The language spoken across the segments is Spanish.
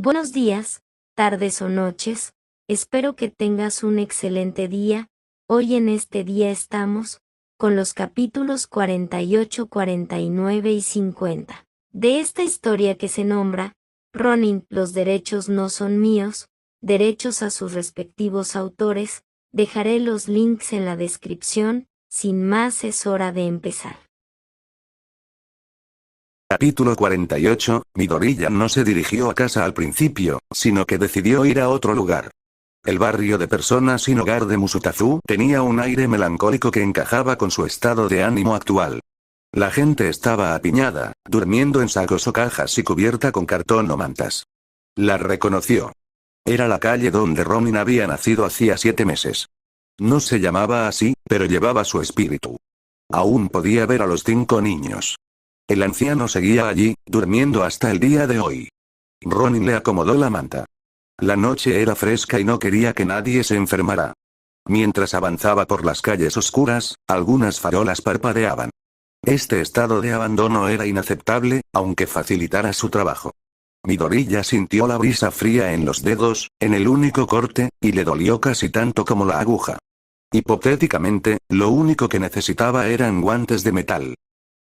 Buenos días, tardes o noches, espero que tengas un excelente día. Hoy en este día estamos con los capítulos 48, 49 y 50 de esta historia que se nombra Ronin, los derechos no son míos, derechos a sus respectivos autores. Dejaré los links en la descripción. Sin más, es hora de empezar. Capítulo 48, Midoriya no se dirigió a casa al principio, sino que decidió ir a otro lugar. El barrio de personas sin hogar de Musutazu tenía un aire melancólico que encajaba con su estado de ánimo actual. La gente estaba apiñada, durmiendo en sacos o cajas y cubierta con cartón o mantas. La reconoció. Era la calle donde Ronin había nacido hacía 7 meses. No se llamaba así, pero llevaba su espíritu. Aún podía ver a los 5 niños. El anciano seguía allí, durmiendo hasta el día de hoy. Ronin le acomodó la manta. La noche era fresca y no quería que nadie se enfermara. Mientras avanzaba por las calles oscuras, algunas farolas parpadeaban. Este estado de abandono era inaceptable, aunque facilitara su trabajo. Midoriya sintió la brisa fría en los dedos, en el único corte, y le dolió casi tanto como la aguja. Hipotéticamente, lo único que necesitaba eran guantes de metal.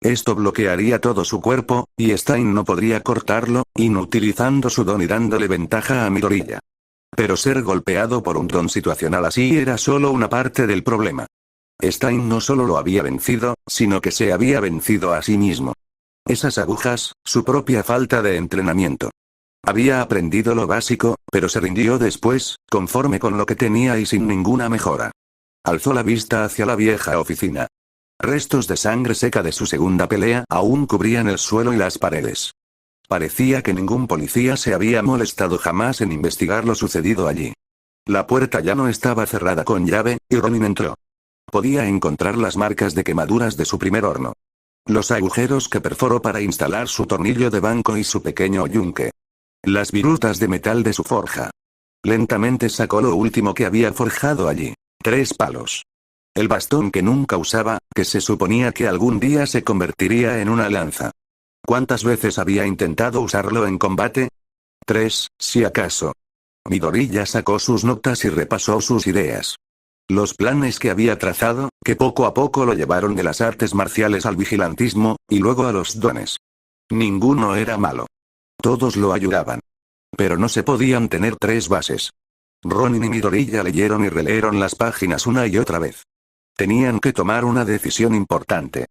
Esto bloquearía todo su cuerpo, y Stein no podría cortarlo, inutilizando su don y dándole ventaja a Midoriya. Pero ser golpeado por un don situacional así era solo una parte del problema. Stein no solo lo había vencido, sino que se había vencido a sí mismo. Esas agujas, su propia falta de entrenamiento. Había aprendido lo básico, pero se rindió después, conforme con lo que tenía y sin ninguna mejora. Alzó la vista hacia la vieja oficina. Restos de sangre seca de su segunda pelea aún cubrían el suelo y las paredes. Parecía que ningún policía se había molestado jamás en investigar lo sucedido allí. La puerta ya no estaba cerrada con llave, y Ronin entró. Podía encontrar las marcas de quemaduras de su primer horno. Los agujeros que perforó para instalar su tornillo de banco y su pequeño yunque. Las virutas de metal de su forja. Lentamente sacó lo último que había forjado allí. 3 palos. El bastón que nunca usaba, que se suponía que algún día se convertiría en una lanza. ¿Cuántas veces había intentado usarlo en combate? 3, si acaso. Midoriya sacó sus notas y repasó sus ideas. Los planes que había trazado, que poco a poco lo llevaron de las artes marciales al vigilantismo, y luego a los dones. Ninguno era malo. Todos lo ayudaban. Pero no se podían tener 3 bases. Ronin y Midoriya leyeron y releyeron las páginas una y otra vez. Tenían que tomar una decisión importante.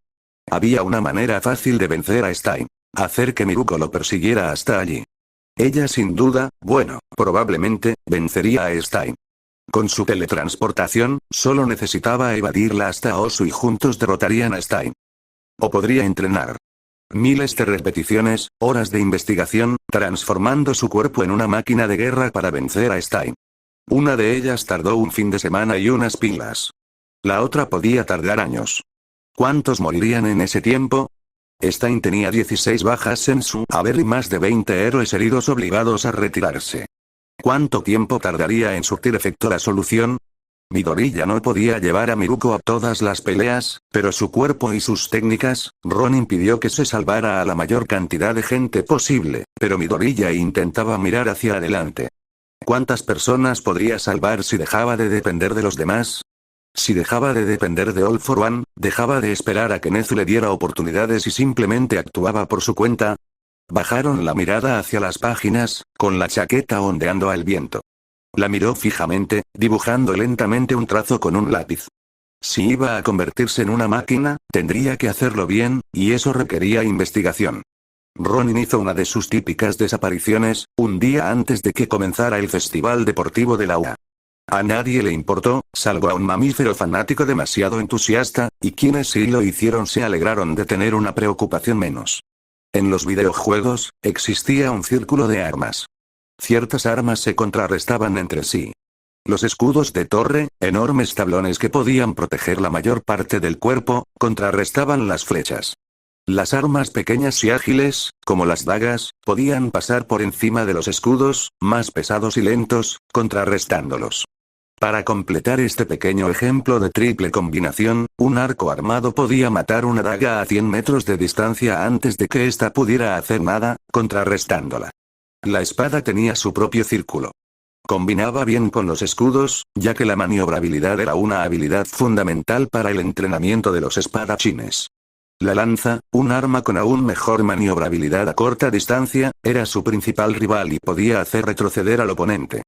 Había una manera fácil de vencer a Stein. Hacer que Miruko lo persiguiera hasta allí. Ella sin duda, probablemente, vencería a Stein. Con su teletransportación, solo necesitaba evadirla hasta Osu y juntos derrotarían a Stein. O podría entrenar. Miles de repeticiones, horas de investigación, transformando su cuerpo en una máquina de guerra para vencer a Stein. Una de ellas tardó un fin de semana y unas pilas. La otra podía tardar años. ¿Cuántos morirían en ese tiempo? Stein tenía 16 bajas en su haber y más de 20 héroes heridos obligados a retirarse. ¿Cuánto tiempo tardaría en surtir efecto la solución? Midoriya no podía llevar a Miruko a todas las peleas, pero su cuerpo y sus técnicas, Ronin pidió que se salvara a la mayor cantidad de gente posible, pero Midoriya intentaba mirar hacia adelante. ¿Cuántas personas podría salvar si dejaba de depender de los demás? Si dejaba de depender de All for One, dejaba de esperar a que Nezu le diera oportunidades y simplemente actuaba por su cuenta. Bajaron la mirada hacia las páginas, con la chaqueta ondeando al viento. La miró fijamente, dibujando lentamente un trazo con un lápiz. Si iba a convertirse en una máquina, tendría que hacerlo bien, y eso requería investigación. Ronin hizo una de sus típicas desapariciones, un día antes de que comenzara el festival deportivo de la UA. A nadie le importó, salvo a un mamífero fanático demasiado entusiasta, y quienes sí lo hicieron se alegraron de tener una preocupación menos. En los videojuegos, existía un círculo de armas. Ciertas armas se contrarrestaban entre sí. Los escudos de torre, enormes tablones que podían proteger la mayor parte del cuerpo, contrarrestaban las flechas. Las armas pequeñas y ágiles, como las dagas, podían pasar por encima de los escudos, más pesados y lentos, contrarrestándolos. Para completar este pequeño ejemplo de triple combinación, un arco armado podía matar una daga a 100 metros de distancia antes de que ésta pudiera hacer nada, contrarrestándola. La espada tenía su propio círculo. Combinaba bien con los escudos, ya que la maniobrabilidad era una habilidad fundamental para el entrenamiento de los espadachines. La lanza, un arma con aún mejor maniobrabilidad a corta distancia, era su principal rival y podía hacer retroceder al oponente.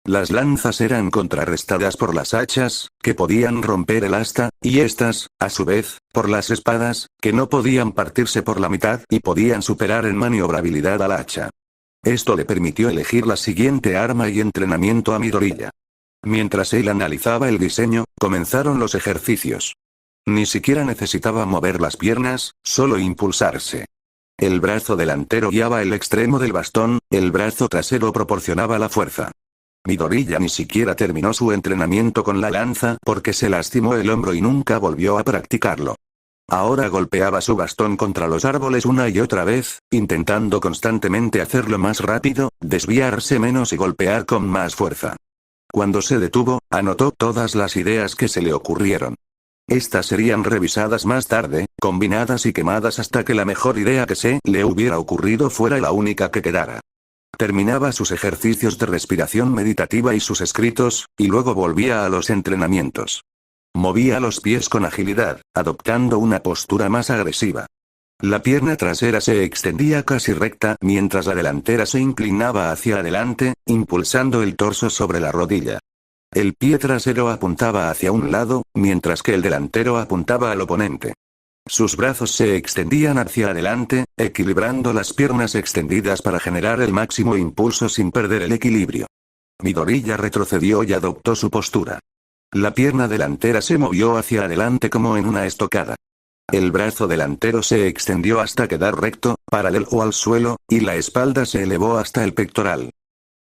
Las lanzas eran contrarrestadas por las hachas, que podían romper el asta, y estas, a su vez, por las espadas, que no podían partirse por la mitad y podían superar en maniobrabilidad al hacha. Esto le permitió elegir la siguiente arma y entrenamiento a Midoriya. Mientras él analizaba el diseño, comenzaron los ejercicios. Ni siquiera necesitaba mover las piernas, solo impulsarse. El brazo delantero guiaba el extremo del bastón, el brazo trasero proporcionaba la fuerza. Midoriya ni siquiera terminó su entrenamiento con la lanza porque se lastimó el hombro y nunca volvió a practicarlo. Ahora golpeaba su bastón contra los árboles una y otra vez, intentando constantemente hacerlo más rápido, desviarse menos y golpear con más fuerza. Cuando se detuvo, anotó todas las ideas que se le ocurrieron. Estas serían revisadas más tarde, combinadas y quemadas hasta que la mejor idea que se le hubiera ocurrido fuera la única que quedara. Terminaba sus ejercicios de respiración meditativa y sus escritos, y luego volvía a los entrenamientos. Movía los pies con agilidad, adoptando una postura más agresiva. La pierna trasera se extendía casi recta mientras la delantera se inclinaba hacia adelante, impulsando el torso sobre la rodilla. El pie trasero apuntaba hacia un lado, mientras que el delantero apuntaba al oponente. Sus brazos se extendían hacia adelante, equilibrando las piernas extendidas para generar el máximo impulso sin perder el equilibrio. Midoriya retrocedió y adoptó su postura. La pierna delantera se movió hacia adelante como en una estocada. El brazo delantero se extendió hasta quedar recto, paralelo al suelo, y la espalda se elevó hasta el pectoral.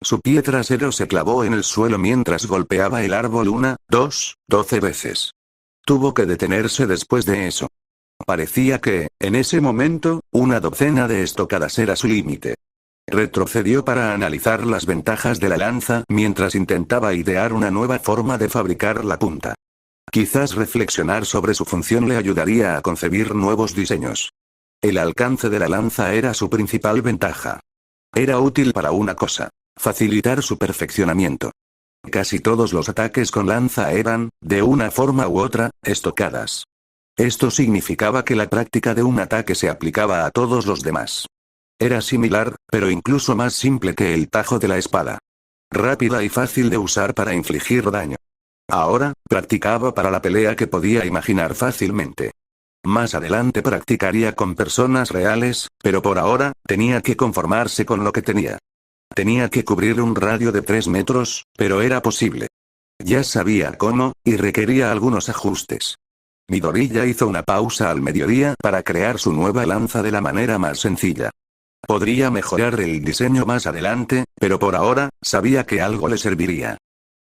Su pie trasero se clavó en el suelo mientras golpeaba el árbol 12 veces. Tuvo que detenerse después de eso. Parecía que, en ese momento, una docena de estocadas era su límite. Retrocedió para analizar las ventajas de la lanza mientras intentaba idear una nueva forma de fabricar la punta. Quizás reflexionar sobre su función le ayudaría a concebir nuevos diseños. El alcance de la lanza era su principal ventaja. Era útil para una cosa: facilitar su perfeccionamiento. Casi todos los ataques con lanza eran, de una forma u otra, estocadas. Esto significaba que la práctica de un ataque se aplicaba a todos los demás. Era similar, pero incluso más simple que el tajo de la espada. Rápida y fácil de usar para infligir daño. Ahora, practicaba para la pelea que podía imaginar fácilmente. Más adelante practicaría con personas reales, pero por ahora, tenía que conformarse con lo que tenía. Tenía que cubrir un radio de 3 metros, pero era posible. Ya sabía cómo, y requería algunos ajustes. Midoriya hizo una pausa al mediodía para crear su nueva lanza de la manera más sencilla. Podría mejorar el diseño más adelante, pero por ahora, sabía que algo le serviría.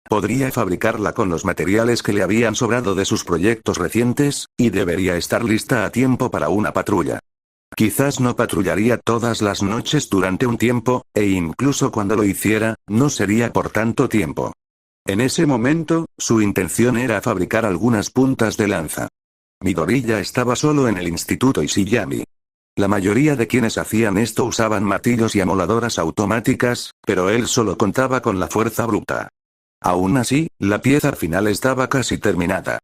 Podría fabricarla con los materiales que le habían sobrado de sus proyectos recientes, y debería estar lista a tiempo para una patrulla. Quizás no patrullaría todas las noches durante un tiempo, e incluso cuando lo hiciera, no sería por tanto tiempo. En ese momento, su intención era fabricar algunas puntas de lanza. Midoriya estaba solo en el instituto Ishiyami. La mayoría de quienes hacían esto usaban martillos y amoladoras automáticas, pero él solo contaba con la fuerza bruta. Aún así, la pieza final estaba casi terminada.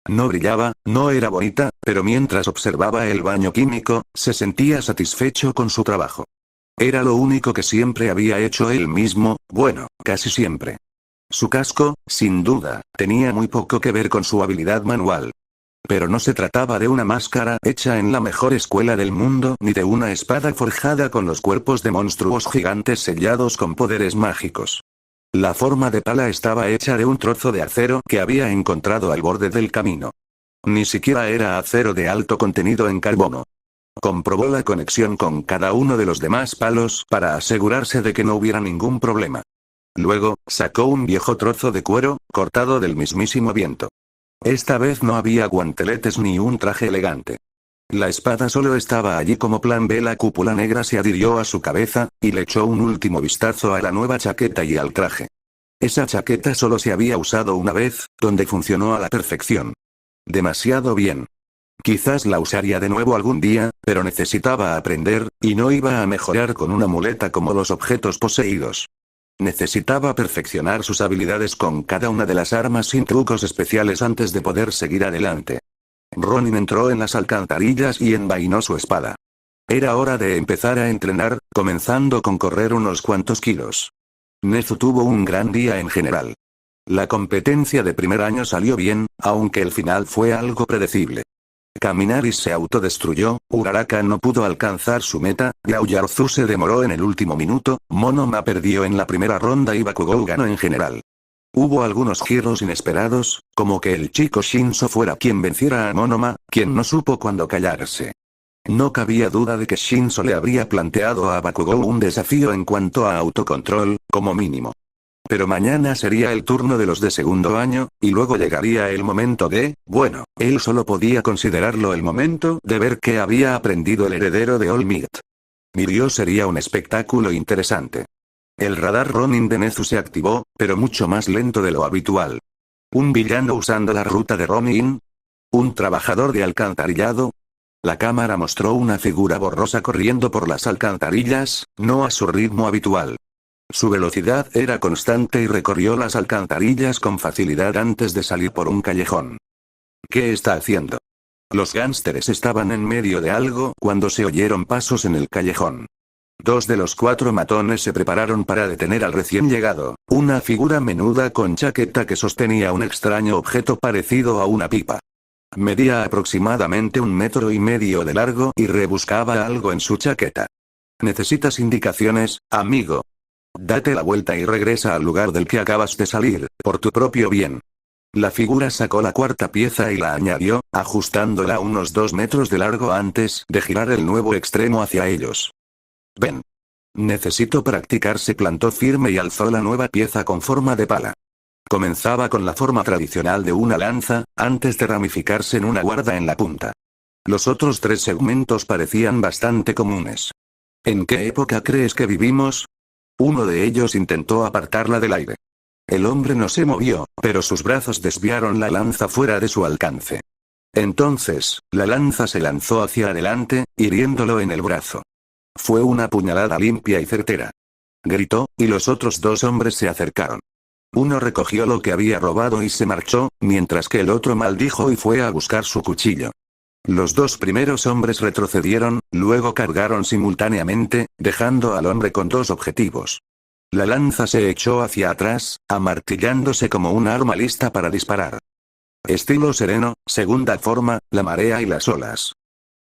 No brillaba, no era bonita, pero mientras observaba el baño químico, se sentía satisfecho con su trabajo. Era lo único que siempre había hecho él mismo, bueno, casi siempre. Su casco, sin duda, tenía muy poco que ver con su habilidad manual. Pero no se trataba de una máscara hecha en la mejor escuela del mundo ni de una espada forjada con los cuerpos de monstruos gigantes sellados con poderes mágicos. La forma de pala estaba hecha de un trozo de acero que había encontrado al borde del camino. Ni siquiera era acero de alto contenido en carbono. Comprobó la conexión con cada uno de los demás palos para asegurarse de que no hubiera ningún problema. Luego, sacó un viejo trozo de cuero, cortado del mismísimo viento. Esta vez no había guanteletes ni un traje elegante. La espada solo estaba allí como plan B. La cúpula negra se adhirió a su cabeza, y le echó un último vistazo a la nueva chaqueta y al traje. Esa chaqueta solo se había usado una vez, donde funcionó a la perfección. Demasiado bien. Quizás la usaría de nuevo algún día, pero necesitaba aprender, y no iba a mejorar con una muleta como los objetos poseídos. Necesitaba perfeccionar sus habilidades con cada una de las armas sin trucos especiales antes de poder seguir adelante. Ronin entró en las alcantarillas y envainó su espada. Era hora de empezar a entrenar, comenzando con correr unos cuantos kilos. Nezu tuvo un gran día en general. La competencia de primer año salió bien, aunque el final fue algo predecible. Kaminaris se autodestruyó, Uraraka no pudo alcanzar su meta, Yaoyarzu se demoró en el último minuto, Monoma perdió en la primera ronda y Bakugou ganó en general. Hubo algunos giros inesperados, como que el chico Shinso fuera quien venciera a Monoma, quien no supo cuándo callarse. No cabía duda de que Shinso le habría planteado a Bakugou un desafío en cuanto a autocontrol, como mínimo. Pero mañana sería el turno de los de segundo año, y luego llegaría el momento de, bueno, él solo podía considerarlo el momento de ver qué había aprendido el heredero de All Might. Miryō sería un espectáculo interesante. El radar Ronin de Nezu se activó, pero mucho más lento de lo habitual. ¿Un villano usando la ruta de Ronin? ¿Un trabajador de alcantarillado? La cámara mostró una figura borrosa corriendo por las alcantarillas, no a su ritmo habitual. Su velocidad era constante y recorrió las alcantarillas con facilidad antes de salir por un callejón. ¿Qué está haciendo? Los gánsteres estaban en medio de algo cuando se oyeron pasos en el callejón. 2 de los 4 matones se prepararon para detener al recién llegado, una figura menuda con chaqueta que sostenía un extraño objeto parecido a una pipa. Medía aproximadamente 1,5 metros de largo y rebuscaba algo en su chaqueta. ¿Necesitas indicaciones, amigo? Date la vuelta y regresa al lugar del que acabas de salir, por tu propio bien. La figura sacó la 4ª pieza y la añadió, ajustándola a unos 2 metros de largo antes de girar el nuevo extremo hacia ellos. Ven. Necesito practicar. Se plantó firme y alzó la nueva pieza con forma de pala. Comenzaba con la forma tradicional de una lanza, antes de ramificarse en una guarda en la punta. Los otros 3 segmentos parecían bastante comunes. ¿En qué época crees que vivimos? Uno de ellos intentó apartarla del aire. El hombre no se movió, pero sus brazos desviaron la lanza fuera de su alcance. Entonces, la lanza se lanzó hacia adelante, hiriéndolo en el brazo. Fue una puñalada limpia y certera. Gritó, y los otros 2 hombres se acercaron. Uno recogió lo que había robado y se marchó, mientras que el otro maldijo y fue a buscar su cuchillo. Los 2 primeros hombres retrocedieron, luego cargaron simultáneamente, dejando al hombre con 2 objetivos. La lanza se echó hacia atrás, amartillándose como un arma lista para disparar. Estilo sereno, segunda forma, la marea y las olas.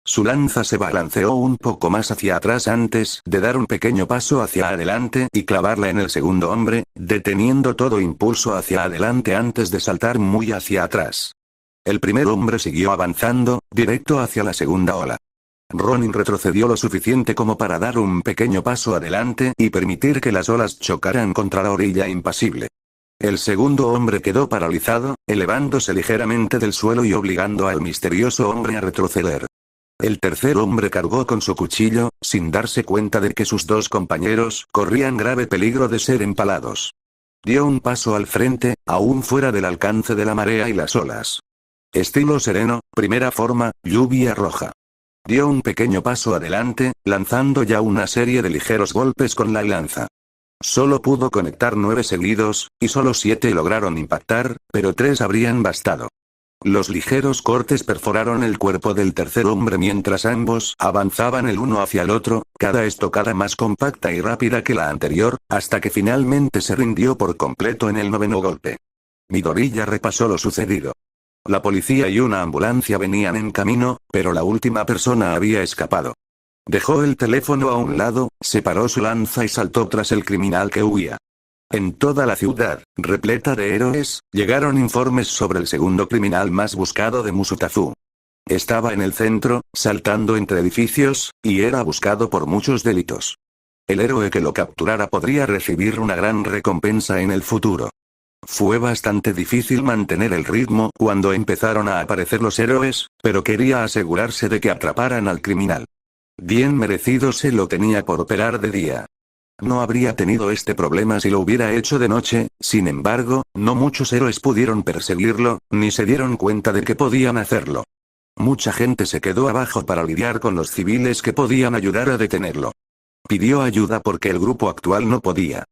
Su lanza se balanceó un poco más hacia atrás antes de dar un pequeño paso hacia adelante y clavarla en el segundo hombre, deteniendo todo impulso hacia adelante antes de saltar muy hacia atrás. El primer hombre siguió avanzando, directo hacia la segunda ola. Ronin retrocedió lo suficiente como para dar un pequeño paso adelante y permitir que las olas chocaran contra la orilla impasible. El segundo hombre quedó paralizado, elevándose ligeramente del suelo y obligando al misterioso hombre a retroceder. El tercer hombre cargó con su cuchillo, sin darse cuenta de que sus 2 compañeros corrían grave peligro de ser empalados. Dio un paso al frente, aún fuera del alcance de la marea y las olas. Estilo sereno, primera forma, lluvia roja. Dio un pequeño paso adelante, lanzando ya una serie de ligeros golpes con la lanza. Solo pudo conectar 9 seguidos, y solo 7 lograron impactar, pero 3 habrían bastado. Los ligeros cortes perforaron el cuerpo del tercer hombre mientras ambos avanzaban el uno hacia el otro, cada estocada más compacta y rápida que la anterior, hasta que finalmente se rindió por completo en el 9º golpe. Midoriya repasó lo sucedido. La policía y una ambulancia venían en camino, pero la última persona había escapado. Dejó el teléfono a un lado, separó su lanza y saltó tras el criminal que huía. En toda la ciudad, repleta de héroes, llegaron informes sobre el segundo criminal más buscado de Musutazu. Estaba en el centro, saltando entre edificios, y era buscado por muchos delitos. El héroe que lo capturara podría recibir una gran recompensa en el futuro. Fue bastante difícil mantener el ritmo cuando empezaron a aparecer los héroes, pero quería asegurarse de que atraparan al criminal. Bien merecido se lo tenía por operar de día. No habría tenido este problema si lo hubiera hecho de noche, sin embargo, no muchos héroes pudieron perseguirlo, ni se dieron cuenta de que podían hacerlo. Mucha gente se quedó abajo para lidiar con los civiles que podían ayudar a detenerlo. Pidió ayuda porque el grupo actual no podía.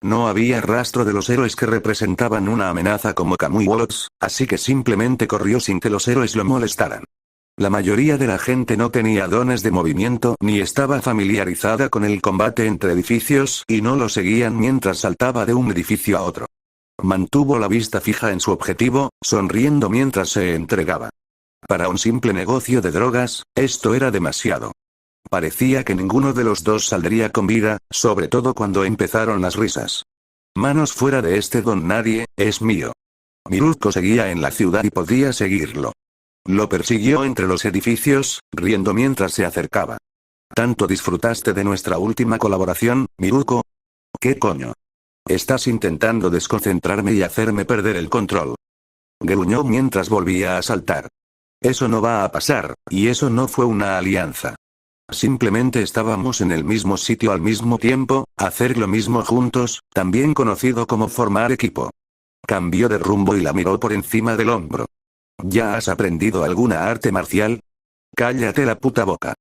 No había rastro de los héroes que representaban una amenaza como Kamui Wolves, así que simplemente corrió sin que los héroes lo molestaran. La mayoría de la gente no tenía dones de movimiento ni estaba familiarizada con el combate entre edificios y no lo seguían mientras saltaba de un edificio a otro. Mantuvo la vista fija en su objetivo, sonriendo mientras se entregaba. Para un simple negocio de drogas, esto era demasiado. Parecía que ninguno de los dos saldría con vida, sobre todo cuando empezaron las risas. Manos fuera de este don nadie, es mío. Miruko seguía en la ciudad y podía seguirlo. Lo persiguió entre los edificios, riendo mientras se acercaba. ¿Tanto disfrutaste de nuestra última colaboración, Miruko? ¿Qué coño? Estás intentando desconcentrarme y hacerme perder el control. Gruñó mientras volvía a saltar. Eso no va a pasar, y eso no fue una alianza. Simplemente estábamos en el mismo sitio al mismo tiempo, hacer lo mismo juntos, también conocido como formar equipo. Cambió de rumbo y la miró por encima del hombro. ¿Ya has aprendido alguna arte marcial? Cállate la puta boca.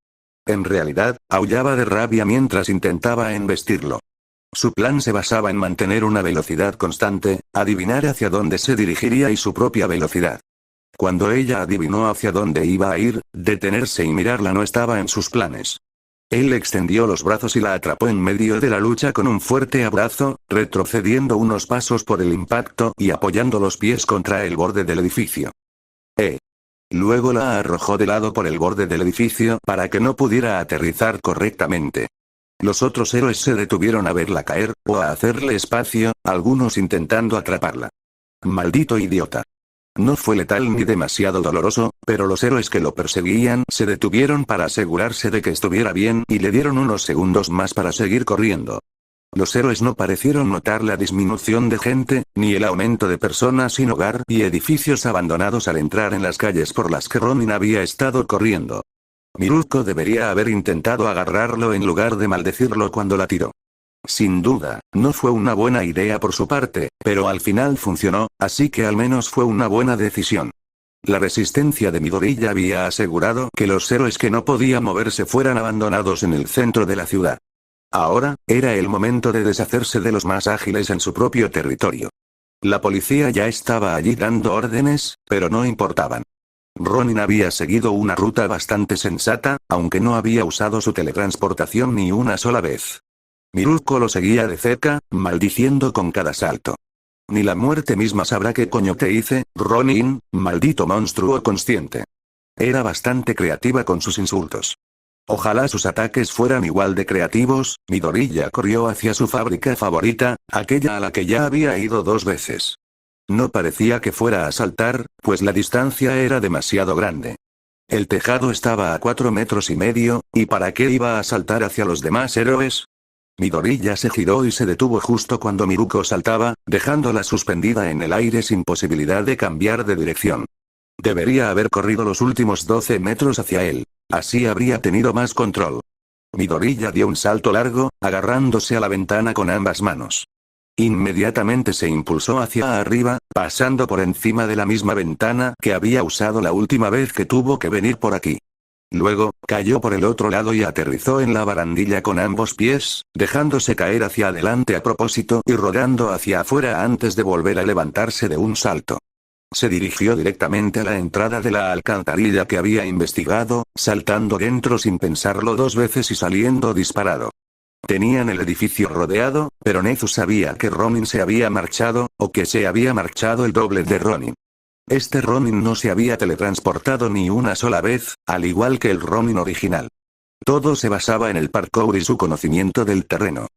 En realidad, aullaba de rabia mientras intentaba embestirlo. Su plan se basaba en mantener una velocidad constante, adivinar hacia dónde se dirigiría y su propia velocidad. Cuando ella adivinó hacia dónde iba a ir, detenerse y mirarla no estaba en sus planes. Él extendió los brazos y la atrapó en medio de la lucha con un fuerte abrazo, retrocediendo unos pasos por el impacto y apoyando los pies contra el borde del edificio. Luego la arrojó de lado por el borde del edificio para que no pudiera aterrizar correctamente. Los otros héroes se detuvieron a verla caer, o a hacerle espacio, algunos intentando atraparla. Maldito idiota. No fue letal ni demasiado doloroso, pero los héroes que lo perseguían se detuvieron para asegurarse de que estuviera bien y le dieron unos segundos más para seguir corriendo. Los héroes no parecieron notar la disminución de gente, ni el aumento de personas sin hogar y edificios abandonados al entrar en las calles por las que Ronin había estado corriendo. Miruko debería haber intentado agarrarlo en lugar de maldecirlo cuando la tiró. Sin duda, no fue una buena idea por su parte, pero al final funcionó, así que al menos fue una buena decisión. La resistencia de Midori ya había asegurado que los héroes que no podían moverse fueran abandonados en el centro de la ciudad. Ahora, era el momento de deshacerse de los más ágiles en su propio territorio. La policía ya estaba allí dando órdenes, pero no importaban. Ronin había seguido una ruta bastante sensata, aunque no había usado su teletransportación ni una sola vez. Miruko lo seguía de cerca, maldiciendo con cada salto. Ni la muerte misma sabrá qué coño te hice, Ronin, maldito monstruo consciente. Era bastante creativa con sus insultos. Ojalá sus ataques fueran igual de creativos. Midori ya corrió hacia su fábrica favorita, aquella a la que ya había ido 2 veces. No parecía que fuera a saltar, pues la distancia era demasiado grande. El tejado estaba a 4,5 metros, ¿y para qué iba a saltar hacia los demás héroes? Midori ya se giró y se detuvo justo cuando Miruko saltaba, dejándola suspendida en el aire sin posibilidad de cambiar de dirección. Debería haber corrido los últimos 12 metros hacia él. Así habría tenido más control. Midori ya dio un salto largo, agarrándose a la ventana con ambas manos. Inmediatamente se impulsó hacia arriba, pasando por encima de la misma ventana que había usado la última vez que tuvo que venir por aquí. Luego, cayó por el otro lado y aterrizó en la barandilla con ambos pies, dejándose caer hacia adelante a propósito y rodando hacia afuera antes de volver a levantarse de un salto. Se dirigió directamente a la entrada de la alcantarilla que había investigado, saltando dentro sin pensarlo 2 veces y saliendo disparado. Tenían el edificio rodeado, pero Nezu sabía que Ronin se había marchado, o que se había marchado el doble de Ronin. Este Ronin no se había teletransportado ni una sola vez, al igual que el Ronin original. Todo se basaba en el parkour y su conocimiento del terreno.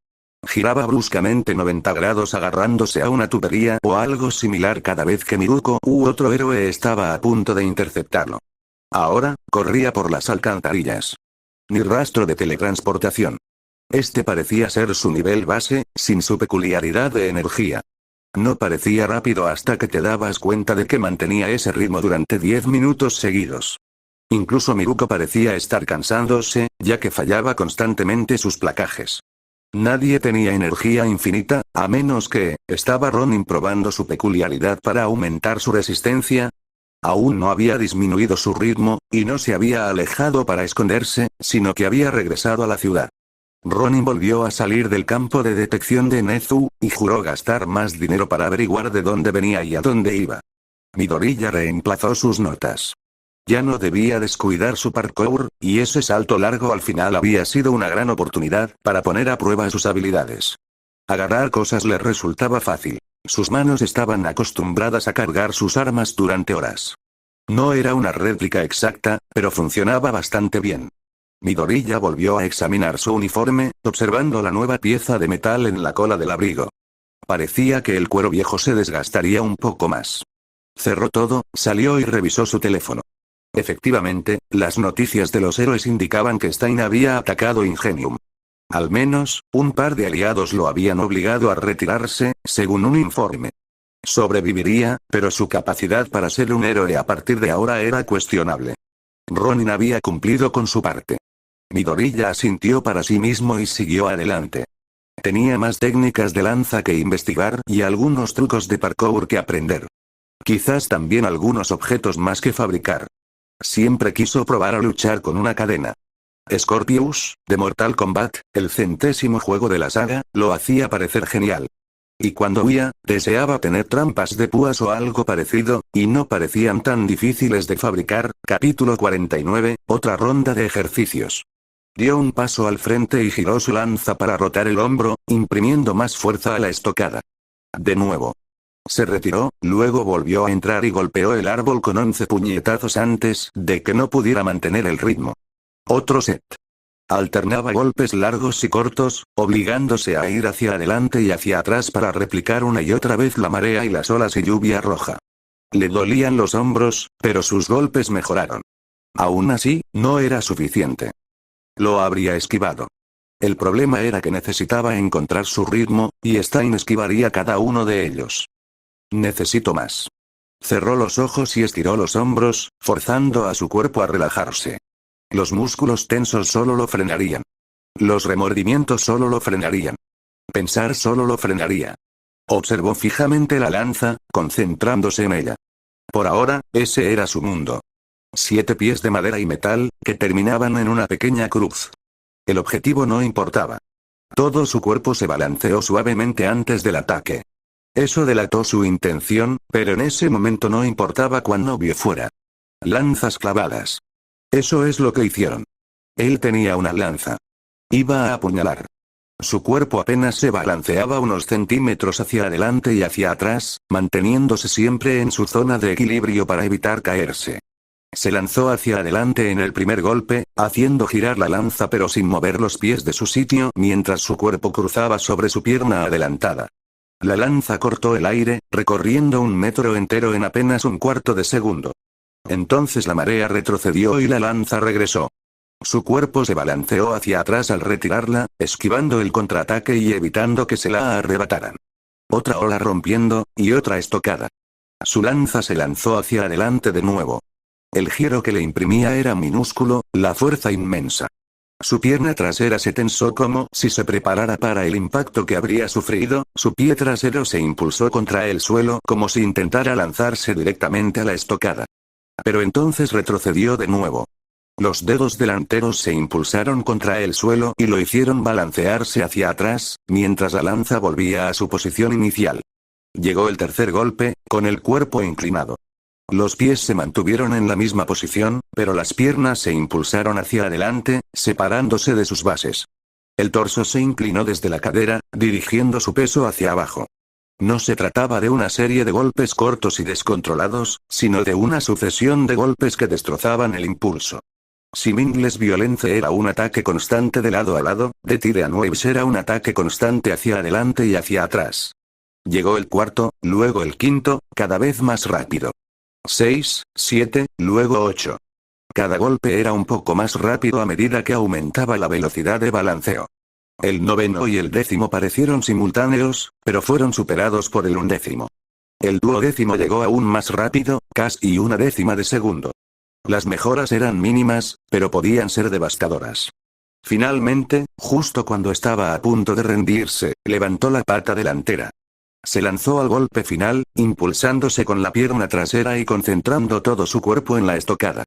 Giraba bruscamente 90 grados agarrándose a una tubería o algo similar cada vez que Miruko u otro héroe estaba a punto de interceptarlo. Ahora, corría por las alcantarillas. Ni rastro de teletransportación. Este parecía ser su nivel base, sin su peculiaridad de energía. No parecía rápido hasta que te dabas cuenta de que mantenía ese ritmo durante 10 minutos seguidos. Incluso Miruko parecía estar cansándose, ya que fallaba constantemente sus placajes. Nadie tenía energía infinita, a menos que, ¿estaba Ronin probando su peculiaridad para aumentar su resistencia? Aún no había disminuido su ritmo, y no se había alejado para esconderse, sino que había regresado a la ciudad. Ronin volvió a salir del campo de detección de Nezu, y juró gastar más dinero para averiguar de dónde venía y a dónde iba. Midoriya reemplazó sus notas. Ya no debía descuidar su parkour, y ese salto largo al final había sido una gran oportunidad para poner a prueba sus habilidades. Agarrar cosas le resultaba fácil. Sus manos estaban acostumbradas a cargar sus armas durante horas. No era una réplica exacta, pero funcionaba bastante bien. Midoriya volvió a examinar su uniforme, observando la nueva pieza de metal en la cola del abrigo. Parecía que el cuero viejo se desgastaría un poco más. Cerró todo, salió y revisó su teléfono. Efectivamente, las noticias de los héroes indicaban que Stein había atacado Ingenium. Al menos, un par de aliados lo habían obligado a retirarse, según un informe. Sobreviviría, pero su capacidad para ser un héroe a partir de ahora era cuestionable. Ronin había cumplido con su parte. Midoriya asintió para sí mismo y siguió adelante. Tenía más técnicas de lanza que investigar y algunos trucos de parkour que aprender. Quizás también algunos objetos más que fabricar. Siempre quiso probar a luchar con una cadena. Scorpius, de Mortal Kombat, el 100º juego de la saga, lo hacía parecer genial. Y cuando huía, deseaba tener trampas de púas o algo parecido, y no parecían tan difíciles de fabricar. Capítulo 49, otra ronda de ejercicios. Dio un paso al frente y giró su lanza para rotar el hombro, imprimiendo más fuerza a la estocada. De nuevo. Se retiró, luego volvió a entrar y golpeó el árbol con 11 puñetazos antes de que no pudiera mantener el ritmo. Otro set. Alternaba golpes largos y cortos, obligándose a ir hacia adelante y hacia atrás para replicar una y otra vez la marea y las olas y lluvia roja. Le dolían los hombros, pero sus golpes mejoraron. Aún así, no era suficiente. Lo habría esquivado. El problema era que necesitaba encontrar su ritmo, y Stein esquivaría cada uno de ellos. Necesito más. Cerró los ojos y estiró los hombros, forzando a su cuerpo a relajarse. Los músculos tensos solo lo frenarían. Los remordimientos solo lo frenarían. Pensar solo lo frenaría. Observó fijamente la lanza, concentrándose en ella. Por ahora, ese era su mundo. 7 pies de madera y metal, que terminaban en una pequeña cruz. El objetivo no importaba. Todo su cuerpo se balanceó suavemente antes del ataque. Eso delató su intención, pero en ese momento no importaba cuán obvio fuera. Lanzas clavadas. Eso es lo que hicieron. Él tenía una lanza. Iba a apuñalar. Su cuerpo apenas se balanceaba unos centímetros hacia adelante y hacia atrás, manteniéndose siempre en su zona de equilibrio para evitar caerse. Se lanzó hacia adelante en el primer golpe, haciendo girar la lanza pero sin mover los pies de su sitio mientras su cuerpo cruzaba sobre su pierna adelantada. La lanza cortó el aire, recorriendo 1 metro entero en apenas un cuarto de segundo. Entonces la marea retrocedió y la lanza regresó. Su cuerpo se balanceó hacia atrás al retirarla, esquivando el contraataque y evitando que se la arrebataran. Otra ola rompiendo, y otra estocada. Su lanza se lanzó hacia adelante de nuevo. El giro que le imprimía era minúsculo, la fuerza inmensa. Su pierna trasera se tensó como si se preparara para el impacto que habría sufrido, su pie trasero se impulsó contra el suelo como si intentara lanzarse directamente a la estocada. Pero entonces retrocedió de nuevo. Los dedos delanteros se impulsaron contra el suelo y lo hicieron balancearse hacia atrás, mientras la lanza volvía a su posición inicial. Llegó el tercer golpe, con el cuerpo inclinado. Los pies se mantuvieron en la misma posición, pero las piernas se impulsaron hacia adelante, separándose de sus bases. El torso se inclinó desde la cadera, dirigiendo su peso hacia abajo. No se trataba de una serie de golpes cortos y descontrolados, sino de una sucesión de golpes que destrozaban el impulso. Si Mindless Violence era un ataque constante de lado a lado, The Tyrian Waves era un ataque constante hacia adelante y hacia atrás. Llegó el cuarto, luego el quinto, cada vez más rápido. 6, 7, luego 8. Cada golpe era un poco más rápido a medida que aumentaba la velocidad de balanceo. El 9º y el 10º parecieron simultáneos, pero fueron superados por el 11º. El 12º llegó aún más rápido, casi 1/10 de segundo. Las mejoras eran mínimas, pero podían ser devastadoras. Finalmente, justo cuando estaba a punto de rendirse, levantó la pata delantera. Se lanzó al golpe final, impulsándose con la pierna trasera y concentrando todo su cuerpo en la estocada.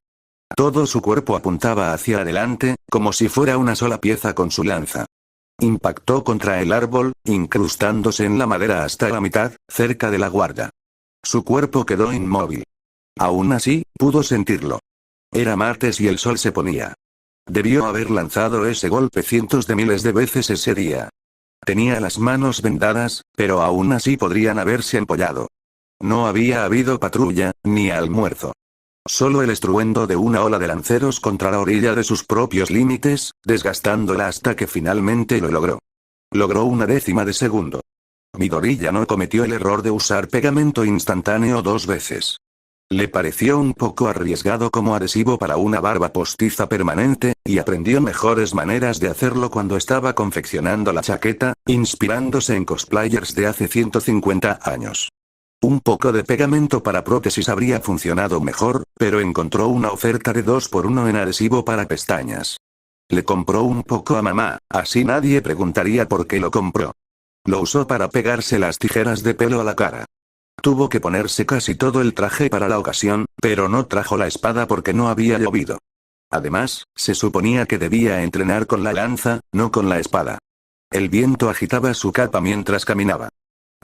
Todo su cuerpo apuntaba hacia adelante, como si fuera una sola pieza con su lanza. Impactó contra el árbol, incrustándose en la madera hasta la mitad, cerca de la guarda. Su cuerpo quedó inmóvil. Aún así, pudo sentirlo. Era martes y el sol se ponía. Debió haber lanzado ese golpe cientos de miles de veces ese día. Tenía las manos vendadas, pero aún así podrían haberse empollado. No había habido patrulla, ni almuerzo. Solo el estruendo de una ola de lanceros contra la orilla de sus propios límites, desgastándola hasta que finalmente lo logró. Logró una décima de segundo. Midoriya no cometió el error de usar pegamento instantáneo 2 veces. Le pareció un poco arriesgado como adhesivo para una barba postiza permanente, y aprendió mejores maneras de hacerlo cuando estaba confeccionando la chaqueta, inspirándose en cosplayers de hace 150 años. Un poco de pegamento para prótesis habría funcionado mejor, pero encontró una oferta de 2x1 en adhesivo para pestañas. Le compró un poco a mamá, así nadie preguntaría por qué lo compró. Lo usó para pegarse las tijeras de pelo a la cara. Tuvo que ponerse casi todo el traje para la ocasión, pero no trajo la espada porque no había llovido. Además, se suponía que debía entrenar con la lanza, no con la espada. El viento agitaba su capa mientras caminaba.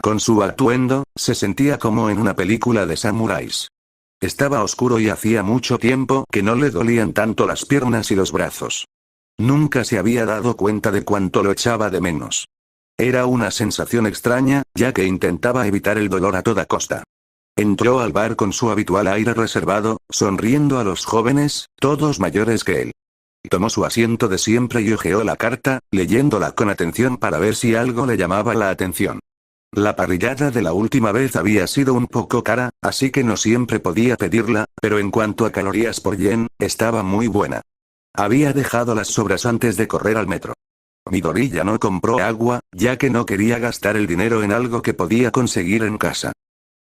Con su atuendo, se sentía como en una película de samuráis. Estaba oscuro y hacía mucho tiempo que no le dolían tanto las piernas y los brazos. Nunca se había dado cuenta de cuánto lo echaba de menos. Era una sensación extraña, ya que intentaba evitar el dolor a toda costa. Entró al bar con su habitual aire reservado, sonriendo a los jóvenes, todos mayores que él. Tomó su asiento de siempre y hojeó la carta, leyéndola con atención para ver si algo le llamaba la atención. La parrillada de la última vez había sido un poco cara, así que no siempre podía pedirla, pero en cuanto a calorías por yen, estaba muy buena. Había dejado las sobras antes de correr al metro. Midoriya no compró agua, ya que no quería gastar el dinero en algo que podía conseguir en casa.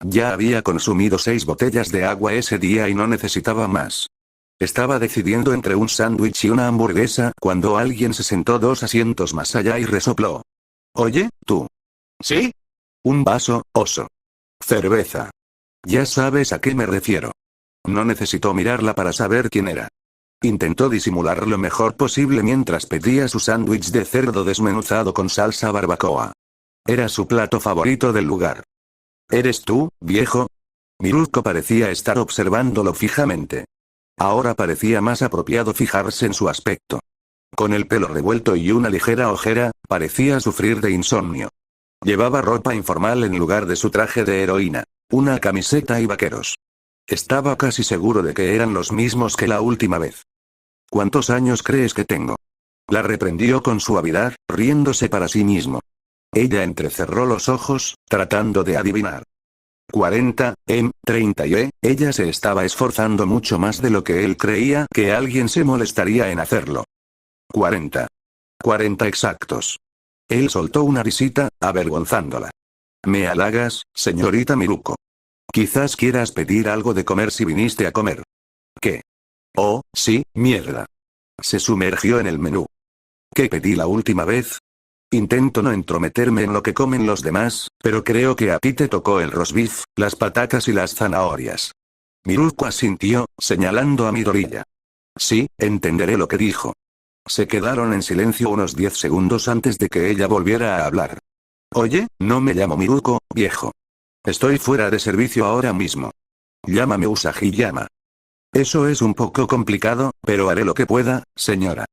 Ya había consumido 6 botellas de agua ese día y no necesitaba más. Estaba decidiendo entre un sándwich y una hamburguesa cuando alguien se sentó 2 asientos más allá y resopló. «Oye, tú». «¿Sí?» «Un vaso, oso». «Cerveza». Ya sabes a qué me refiero. No necesitó mirarla para saber quién era. Intentó disimular lo mejor posible mientras pedía su sándwich de cerdo desmenuzado con salsa barbacoa. Era su plato favorito del lugar. ¿Eres tú, viejo? Miruko parecía estar observándolo fijamente. Ahora parecía más apropiado fijarse en su aspecto. Con el pelo revuelto y una ligera ojera, parecía sufrir de insomnio. Llevaba ropa informal en lugar de su traje de heroína, una camiseta y vaqueros. Estaba casi seguro de que eran los mismos que la última vez. ¿Cuántos años crees que tengo? La reprendió con suavidad, riéndose para sí mismo. Ella entrecerró los ojos, tratando de adivinar. 40, 30 y ella se estaba esforzando mucho más de lo que él creía que alguien se molestaría en hacerlo. 40. 40 exactos. Él soltó una risita, avergonzándola. Me halagas, señorita Miruko. Quizás quieras pedir algo de comer si viniste a comer. ¿Qué? Oh, sí, mierda. Se sumergió en el menú. ¿Qué pedí la última vez? Intento no entrometerme en lo que comen los demás, pero creo que a ti te tocó el roast beef, las patatas y las zanahorias. Miruko asintió, señalando a Midoriya. Sí, entenderé lo que dijo. Se quedaron en silencio unos 10 segundos antes de que ella volviera a hablar. Oye, no me llamo Miruko, viejo. Estoy fuera de servicio ahora mismo. Llámame Usagi-yama. Eso es un poco complicado, pero haré lo que pueda, señora.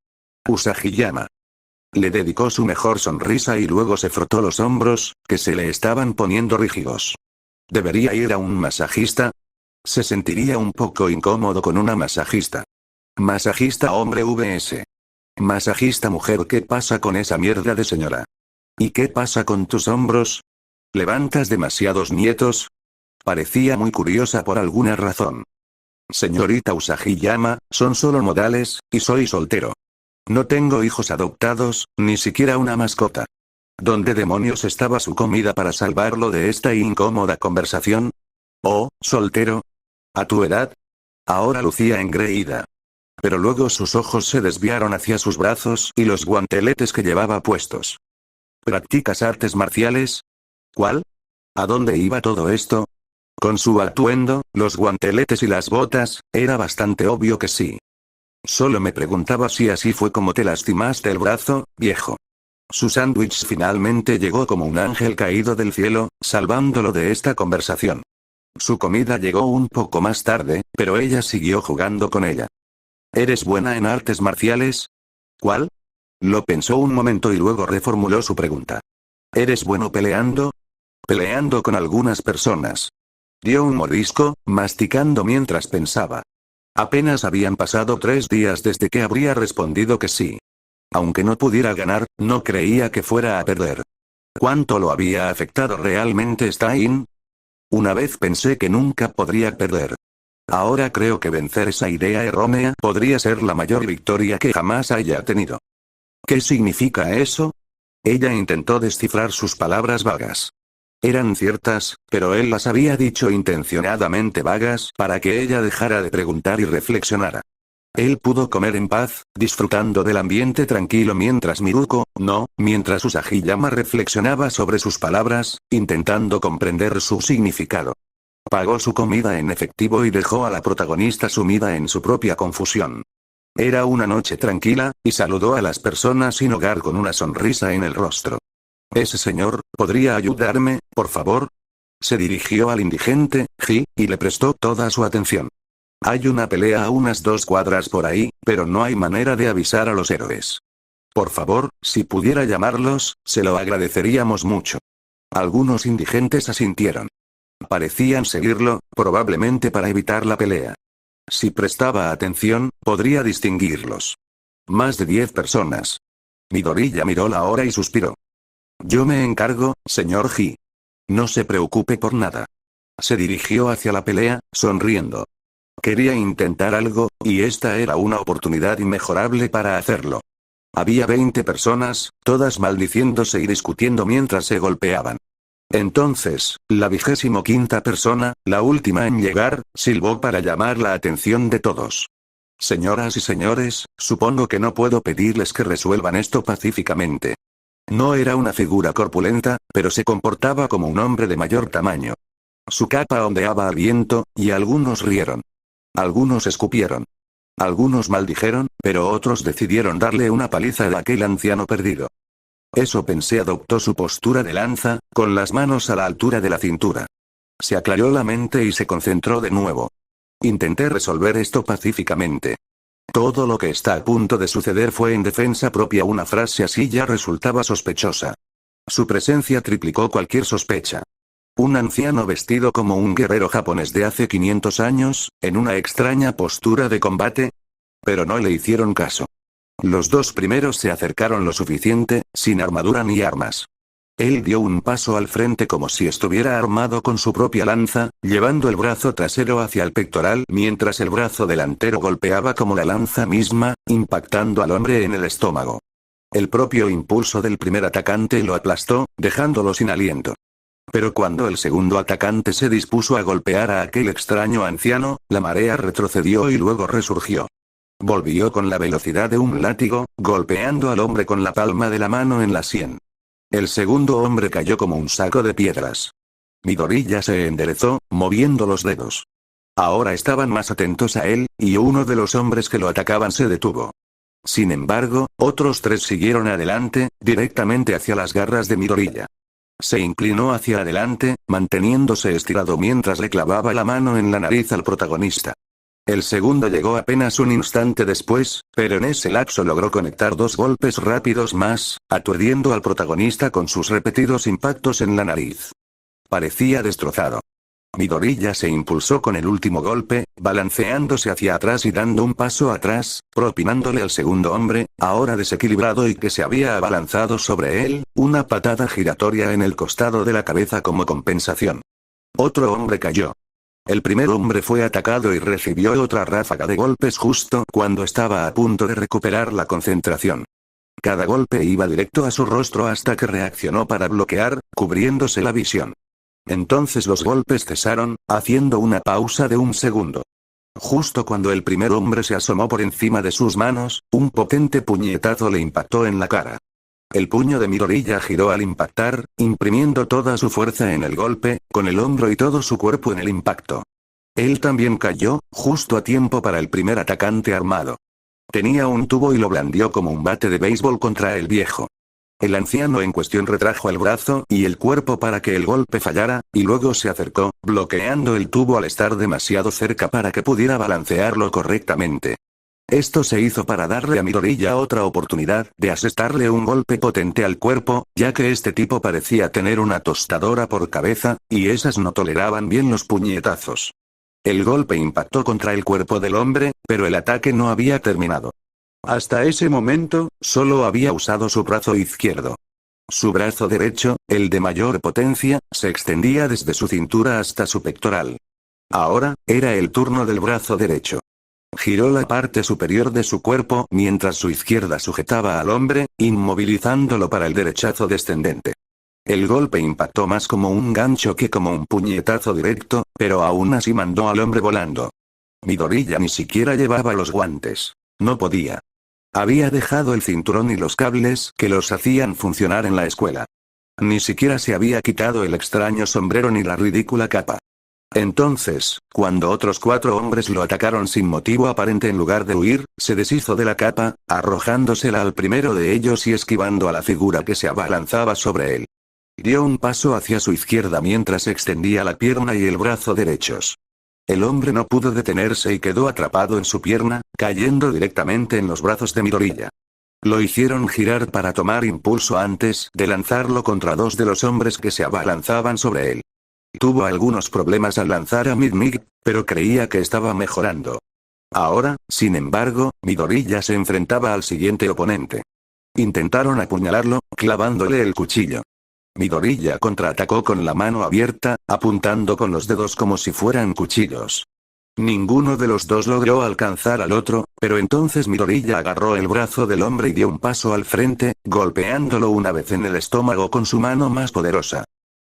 Usagi-yama. Le dedicó su mejor sonrisa y luego se frotó los hombros, que se le estaban poniendo rígidos. ¿Debería ir a un masajista? Se sentiría un poco incómodo con una masajista. Masajista hombre vs. Masajista mujer. ¿Qué pasa con esa mierda de señora? ¿Y qué pasa con tus hombros? ¿Levantas demasiados nietos? Parecía muy curiosa por alguna razón. Señorita Usagi-yama, son solo modales, y soy soltero. No tengo hijos adoptados, ni siquiera una mascota. ¿Dónde demonios estaba su comida para salvarlo de esta incómoda conversación? Oh, soltero. ¿A tu edad? Ahora lucía engreída. Pero luego sus ojos se desviaron hacia sus brazos y los guanteletes que llevaba puestos. ¿Practicas artes marciales? ¿Cuál? ¿A dónde iba todo esto? Con su atuendo, los guanteletes y las botas, era bastante obvio que sí. Solo me preguntaba si así fue como te lastimaste el brazo, viejo. Su sándwich finalmente llegó como un ángel caído del cielo, salvándolo de esta conversación. Su comida llegó un poco más tarde, pero ella siguió jugando con ella. ¿Eres buena en artes marciales? ¿Cuál? Lo pensó un momento y luego reformuló su pregunta. ¿Eres bueno peleando? Peleando con algunas personas. Dio un mordisco, masticando mientras pensaba. Apenas habían pasado 3 días desde que habría respondido que sí. Aunque no pudiera ganar, no creía que fuera a perder. ¿Cuánto lo había afectado realmente Stein? Una vez pensé que nunca podría perder. Ahora creo que vencer esa idea errónea podría ser la mayor victoria que jamás haya tenido. ¿Qué significa eso? Ella intentó descifrar sus palabras vagas. Eran ciertas, pero él las había dicho intencionadamente vagas para que ella dejara de preguntar y reflexionara. Él pudo comer en paz, disfrutando del ambiente tranquilo mientras mientras Usagi-yama reflexionaba sobre sus palabras, intentando comprender su significado. Pagó su comida en efectivo y dejó a la protagonista sumida en su propia confusión. Era una noche tranquila, y saludó a las personas sin hogar con una sonrisa en el rostro. «Ese señor, ¿podría ayudarme, por favor?» Se dirigió al indigente, Ji, y le prestó toda su atención. «Hay una pelea a unas 2 cuadras por ahí, pero no hay manera de avisar a los héroes. Por favor, si pudiera llamarlos, se lo agradeceríamos mucho». Algunos indigentes asintieron. Parecían seguirlo, probablemente para evitar la pelea. Si prestaba atención, podría distinguirlos. Más de 10 personas. Midoriya miró la hora y suspiró. «Yo me encargo, señor Ji. No se preocupe por nada». Se dirigió hacia la pelea, sonriendo. Quería intentar algo, y esta era una oportunidad inmejorable para hacerlo. Había 20 personas, todas maldiciéndose y discutiendo mientras se golpeaban. Entonces, la 25ª persona, la última en llegar, silbó para llamar la atención de todos. «Señoras y señores, supongo que no puedo pedirles que resuelvan esto pacíficamente». No era una figura corpulenta, pero se comportaba como un hombre de mayor tamaño. Su capa ondeaba al viento, y algunos rieron. Algunos escupieron. Algunos maldijeron, pero otros decidieron darle una paliza a aquel anciano perdido. Eso pensé. Adoptó su postura de lanza, con las manos a la altura de la cintura. Se aclaró la mente y se concentró de nuevo. Intenté resolver esto pacíficamente. Todo lo que está a punto de suceder fue en defensa propia. Una frase así ya resultaba sospechosa. Su presencia triplicó cualquier sospecha. Un anciano vestido como un guerrero japonés de hace 500 años, en una extraña postura de combate. Pero no le hicieron caso. Los 2 primeros se acercaron lo suficiente, sin armadura ni armas. Él dio un paso al frente como si estuviera armado con su propia lanza, llevando el brazo trasero hacia el pectoral mientras el brazo delantero golpeaba como la lanza misma, impactando al hombre en el estómago. El propio impulso del primer atacante lo aplastó, dejándolo sin aliento. Pero cuando el segundo atacante se dispuso a golpear a aquel extraño anciano, la marea retrocedió y luego resurgió. Volvió con la velocidad de un látigo, golpeando al hombre con la palma de la mano en la sien. El segundo hombre cayó como un saco de piedras. Midoriya se enderezó, moviendo los dedos. Ahora estaban más atentos a él, y uno de los hombres que lo atacaban se detuvo. Sin embargo, otros 3 siguieron adelante, directamente hacia las garras de Midoriya. Se inclinó hacia adelante, manteniéndose estirado mientras le clavaba la mano en la nariz al protagonista. El segundo llegó apenas un instante después, pero en ese lapso logró conectar 2 golpes rápidos más, aturdiendo al protagonista con sus repetidos impactos en la nariz. Parecía destrozado. Midoriya se impulsó con el último golpe, balanceándose hacia atrás y dando un paso atrás, propinándole al segundo hombre, ahora desequilibrado y que se había abalanzado sobre él, una patada giratoria en el costado de la cabeza como compensación. Otro hombre cayó. El primer hombre fue atacado y recibió otra ráfaga de golpes justo cuando estaba a punto de recuperar la concentración. Cada golpe iba directo a su rostro hasta que reaccionó para bloquear, cubriéndose la visión. Entonces los golpes cesaron, haciendo una pausa de un segundo. Justo cuando el primer hombre se asomó por encima de sus manos, un potente puñetazo le impactó en la cara. El puño de Midoriya giró al impactar, imprimiendo toda su fuerza en el golpe, con el hombro y todo su cuerpo en el impacto. Él también cayó, justo a tiempo para el primer atacante armado. Tenía un tubo y lo blandió como un bate de béisbol contra el viejo. El anciano en cuestión retrajo el brazo y el cuerpo para que el golpe fallara, y luego se acercó, bloqueando el tubo al estar demasiado cerca para que pudiera balancearlo correctamente. Esto se hizo para darle a Midoriya otra oportunidad de asestarle un golpe potente al cuerpo, ya que este tipo parecía tener una tostadora por cabeza, y esas no toleraban bien los puñetazos. El golpe impactó contra el cuerpo del hombre, pero el ataque no había terminado. Hasta ese momento, solo había usado su brazo izquierdo. Su brazo derecho, el de mayor potencia, se extendía desde su cintura hasta su pectoral. Ahora, era el turno del brazo derecho. Giró la parte superior de su cuerpo mientras su izquierda sujetaba al hombre, inmovilizándolo para el derechazo descendente. El golpe impactó más como un gancho que como un puñetazo directo, pero aún así mandó al hombre volando. Midoriya ni siquiera llevaba los guantes. No podía. Había dejado el cinturón y los cables que los hacían funcionar en la escuela. Ni siquiera se había quitado el extraño sombrero ni la ridícula capa. Entonces, cuando otros 4 hombres lo atacaron sin motivo aparente en lugar de huir, se deshizo de la capa, arrojándosela al primero de ellos y esquivando a la figura que se abalanzaba sobre él. Dio un paso hacia su izquierda mientras extendía la pierna y el brazo derechos. El hombre no pudo detenerse y quedó atrapado en su pierna, cayendo directamente en los brazos de Midoriya. Lo hicieron girar para tomar impulso antes de lanzarlo contra 2 de los hombres que se abalanzaban sobre él. Tuvo algunos problemas al lanzar a Mig, pero creía que estaba mejorando. Ahora, sin embargo, Midoriya se enfrentaba al siguiente oponente. Intentaron apuñalarlo, clavándole el cuchillo. Midoriya contraatacó con la mano abierta, apuntando con los dedos como si fueran cuchillos. Ninguno de los dos logró alcanzar al otro, pero entonces Midoriya agarró el brazo del hombre y dio un paso al frente, golpeándolo una vez en el estómago con su mano más poderosa.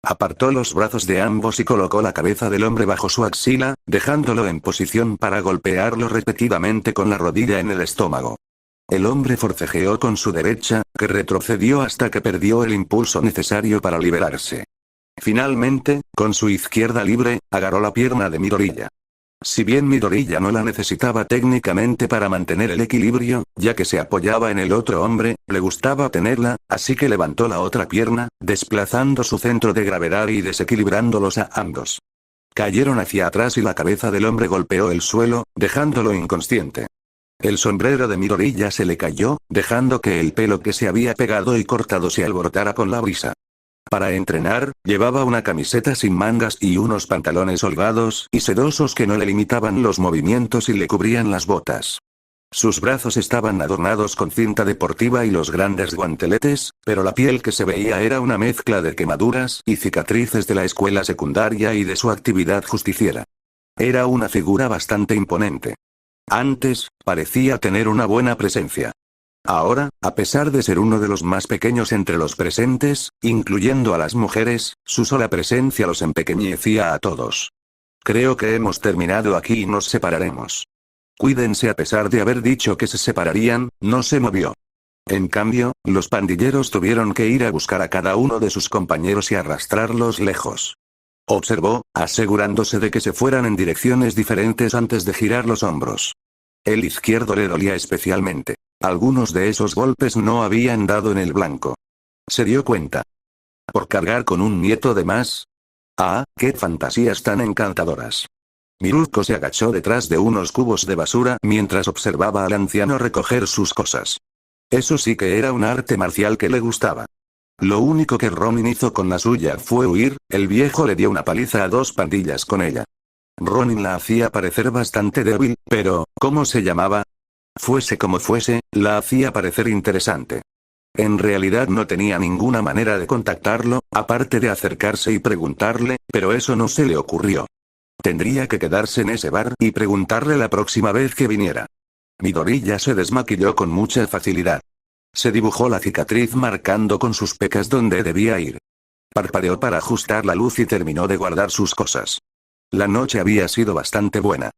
Apartó los brazos de ambos y colocó la cabeza del hombre bajo su axila, dejándolo en posición para golpearlo repetidamente con la rodilla en el estómago. El hombre forcejeó con su derecha, que retrocedió hasta que perdió el impulso necesario para liberarse. Finalmente, con su izquierda libre, agarró la pierna de Midoriya. Si bien Midoriya no la necesitaba técnicamente para mantener el equilibrio, ya que se apoyaba en el otro hombre, le gustaba tenerla, así que levantó la otra pierna, desplazando su centro de gravedad y desequilibrándolos a ambos. Cayeron hacia atrás y la cabeza del hombre golpeó el suelo, dejándolo inconsciente. El sombrero de Midoriya se le cayó, dejando que el pelo que se había pegado y cortado se alborotara con la brisa. Para entrenar, llevaba una camiseta sin mangas y unos pantalones holgados y sedosos que no le limitaban los movimientos y le cubrían las botas. Sus brazos estaban adornados con cinta deportiva y los grandes guanteletes, pero la piel que se veía era una mezcla de quemaduras y cicatrices de la escuela secundaria y de su actividad justiciera. Era una figura bastante imponente. Antes, parecía tener una buena presencia. Ahora, a pesar de ser uno de los más pequeños entre los presentes, incluyendo a las mujeres, su sola presencia los empequeñecía a todos. Creo que hemos terminado aquí y nos separaremos. Cuídense. A pesar de haber dicho que se separarían, no se movió. En cambio, los pandilleros tuvieron que ir a buscar a cada uno de sus compañeros y arrastrarlos lejos. Observó, asegurándose de que se fueran en direcciones diferentes antes de girar los hombros. El izquierdo le dolía especialmente. Algunos de esos golpes no habían dado en el blanco. Se dio cuenta. ¿Por cargar con un nieto de más? ¡Ah, qué fantasías tan encantadoras! Miruko se agachó detrás de unos cubos de basura mientras observaba al anciano recoger sus cosas. Eso sí que era un arte marcial que le gustaba. Lo único que Ronin hizo con la suya fue huir, el viejo le dio una paliza a 2 pandillas con ella. Ronin la hacía parecer bastante débil, pero, ¿cómo se llamaba? Fuese como fuese, la hacía parecer interesante. En realidad no tenía ninguna manera de contactarlo, aparte de acercarse y preguntarle, pero eso no se le ocurrió. Tendría que quedarse en ese bar y preguntarle la próxima vez que viniera. Midoriya se desmaquilló con mucha facilidad. Se dibujó la cicatriz marcando con sus pecas donde debía ir. Parpadeó para ajustar la luz y terminó de guardar sus cosas. La noche había sido bastante buena.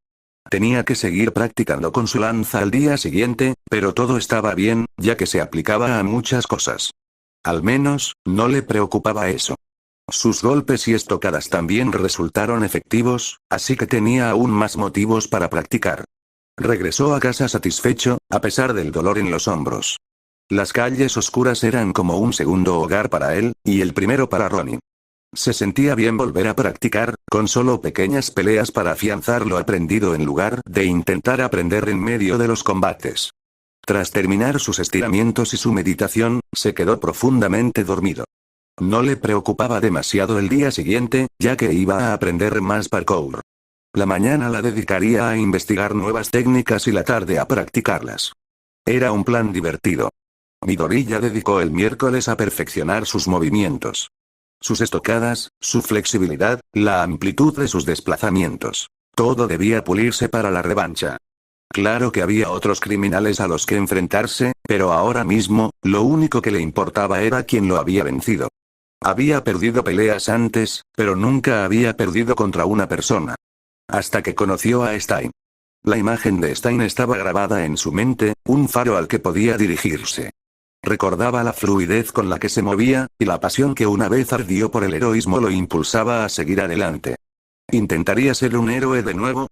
Tenía que seguir practicando con su lanza al día siguiente, pero todo estaba bien, ya que se aplicaba a muchas cosas. Al menos, no le preocupaba eso. Sus golpes y estocadas también resultaron efectivos, así que tenía aún más motivos para practicar. Regresó a casa satisfecho, a pesar del dolor en los hombros. Las calles oscuras eran como un segundo hogar para él, y el primero para Ronin. Se sentía bien volver a practicar, con solo pequeñas peleas para afianzar lo aprendido en lugar de intentar aprender en medio de los combates. Tras terminar sus estiramientos y su meditación, se quedó profundamente dormido. No le preocupaba demasiado el día siguiente, ya que iba a aprender más parkour. La mañana la dedicaría a investigar nuevas técnicas y la tarde a practicarlas. Era un plan divertido. Midoriya dedicó el miércoles a perfeccionar sus movimientos. Sus estocadas, su flexibilidad, la amplitud de sus desplazamientos. Todo debía pulirse para la revancha. Claro que había otros criminales a los que enfrentarse, pero ahora mismo, lo único que le importaba era quién lo había vencido. Había perdido peleas antes, pero nunca había perdido contra una persona. Hasta que conoció a Stein. La imagen de Stein estaba grabada en su mente, un faro al que podía dirigirse. Recordaba la fluidez con la que se movía, y la pasión que una vez ardió por el heroísmo lo impulsaba a seguir adelante. ¿Intentaría ser un héroe de nuevo?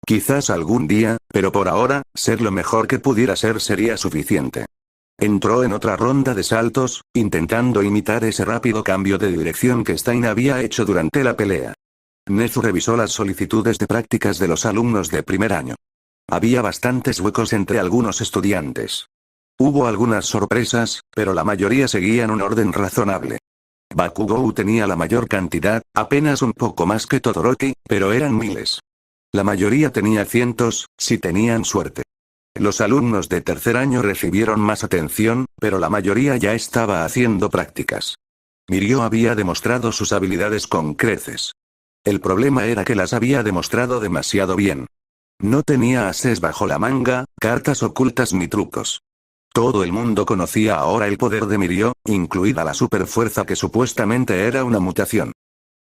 Quizás algún día, pero por ahora, ser lo mejor que pudiera ser sería suficiente. Entró en otra ronda de saltos, intentando imitar ese rápido cambio de dirección que Stein había hecho durante la pelea. Nezu revisó las solicitudes de prácticas de los alumnos de primer año. Había bastantes huecos entre algunos estudiantes. Hubo algunas sorpresas, pero la mayoría seguían un orden razonable. Bakugou tenía la mayor cantidad, apenas un poco más que Todoroki, pero eran miles. La mayoría tenía cientos, si tenían suerte. Los alumnos de tercer año recibieron más atención, pero la mayoría ya estaba haciendo prácticas. Mirio había demostrado sus habilidades con creces. El problema era que las había demostrado demasiado bien. No tenía ases bajo la manga, cartas ocultas ni trucos. Todo el mundo conocía ahora el poder de Mirio, incluida la superfuerza que supuestamente era una mutación.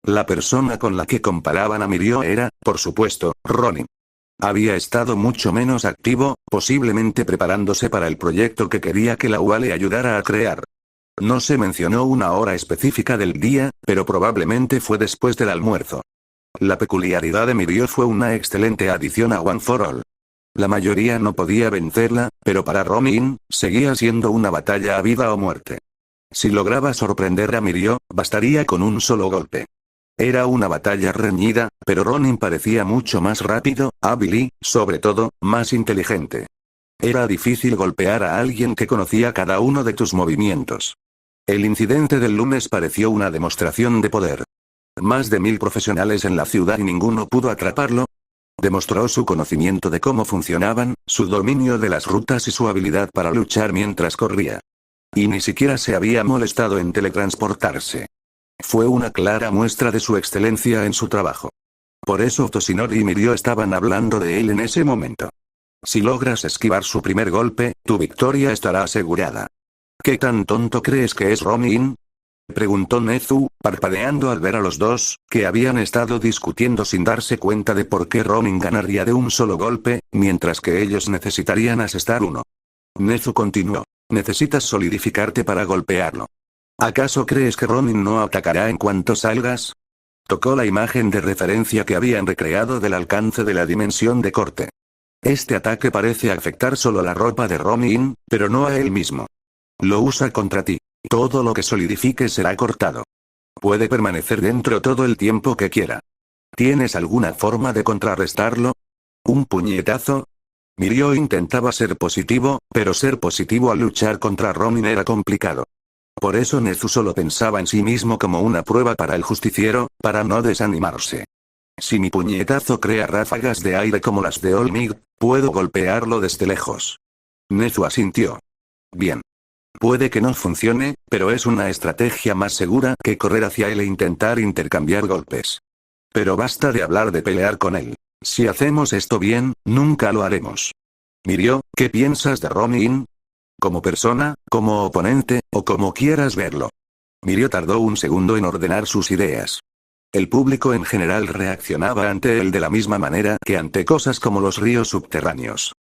La persona con la que comparaban a Mirio era, por supuesto, Ronin. Había estado mucho menos activo, posiblemente preparándose para el proyecto que quería que la UA le ayudara a crear. No se mencionó una hora específica del día, pero probablemente fue después del almuerzo. La peculiaridad de Mirio fue una excelente adición a One for All. La mayoría no podía vencerla, pero para Ronin, seguía siendo una batalla a vida o muerte. Si lograba sorprender a Mirio, bastaría con un solo golpe. Era una batalla reñida, pero Ronin parecía mucho más rápido, hábil y, sobre todo, más inteligente. Era difícil golpear a alguien que conocía cada uno de tus movimientos. El incidente del lunes pareció una demostración de poder. Más de 1000 profesionales en la ciudad y ninguno pudo atraparlo. Demostró su conocimiento de cómo funcionaban, su dominio de las rutas y su habilidad para luchar mientras corría. Y ni siquiera se había molestado en teletransportarse. Fue una clara muestra de su excelencia en su trabajo. Por eso Toshinori y Mirio estaban hablando de él en ese momento. Si logras esquivar su primer golpe, tu victoria estará asegurada. ¿Qué tan tonto crees que es Ronin? Preguntó Nezu, parpadeando al ver a los dos, que habían estado discutiendo sin darse cuenta de por qué Ronin ganaría de un solo golpe, mientras que ellos necesitarían asestar uno. Nezu continuó. Necesitas solidificarte para golpearlo. ¿Acaso crees que Ronin no atacará en cuanto salgas? Tocó la imagen de referencia que habían recreado del alcance de la dimensión de corte. Este ataque parece afectar solo la ropa de Ronin, pero no a él mismo. Lo usa contra ti. Todo lo que solidifique será cortado. Puede permanecer dentro todo el tiempo que quiera. ¿Tienes alguna forma de contrarrestarlo? ¿Un puñetazo? Mirio intentaba ser positivo, pero ser positivo al luchar contra Ronin era complicado. Por eso Nezu solo pensaba en sí mismo como una prueba para el justiciero, para no desanimarse. Si mi puñetazo crea ráfagas de aire como las de All Might, puedo golpearlo desde lejos. Nezu asintió. Bien. Puede que no funcione, pero es una estrategia más segura que correr hacia él e intentar intercambiar golpes. Pero basta de hablar de pelear con él. Si hacemos esto bien, nunca lo haremos. Mirio, ¿qué piensas de Ronin? Como persona, como oponente, o como quieras verlo. Mirio tardó un segundo en ordenar sus ideas. El público en general reaccionaba ante él de la misma manera que ante cosas como los ríos subterráneos.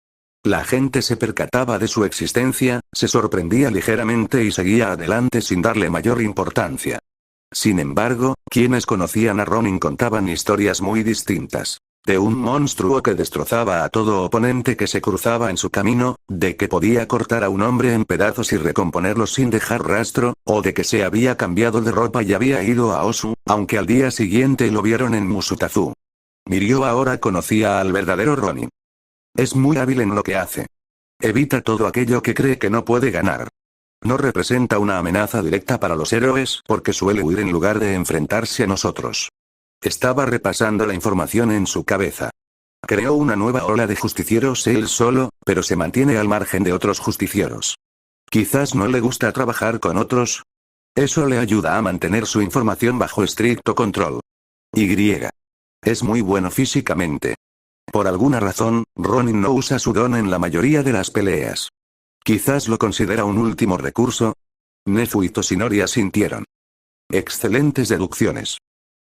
La gente se percataba de su existencia, se sorprendía ligeramente y seguía adelante sin darle mayor importancia. Sin embargo, quienes conocían a Ronin contaban historias muy distintas. De un monstruo que destrozaba a todo oponente que se cruzaba en su camino, de que podía cortar a un hombre en pedazos y recomponerlo sin dejar rastro, o de que se había cambiado de ropa y había ido a Osu, aunque al día siguiente lo vieron en Musutazu. Mirio ahora conocía al verdadero Ronin. Es muy hábil en lo que hace. Evita todo aquello que cree que no puede ganar. No representa una amenaza directa para los héroes porque suele huir en lugar de enfrentarse a nosotros. Estaba repasando la información en su cabeza. Creó una nueva ola de justicieros él solo, pero se mantiene al margen de otros justicieros. Quizás no le gusta trabajar con otros. Eso le ayuda a mantener su información bajo estricto control. Y. Es muy bueno físicamente. Por alguna razón, Ronin no usa su don en la mayoría de las peleas. Quizás lo considera un último recurso. Nezu y Toshinori asintieron. Excelentes deducciones.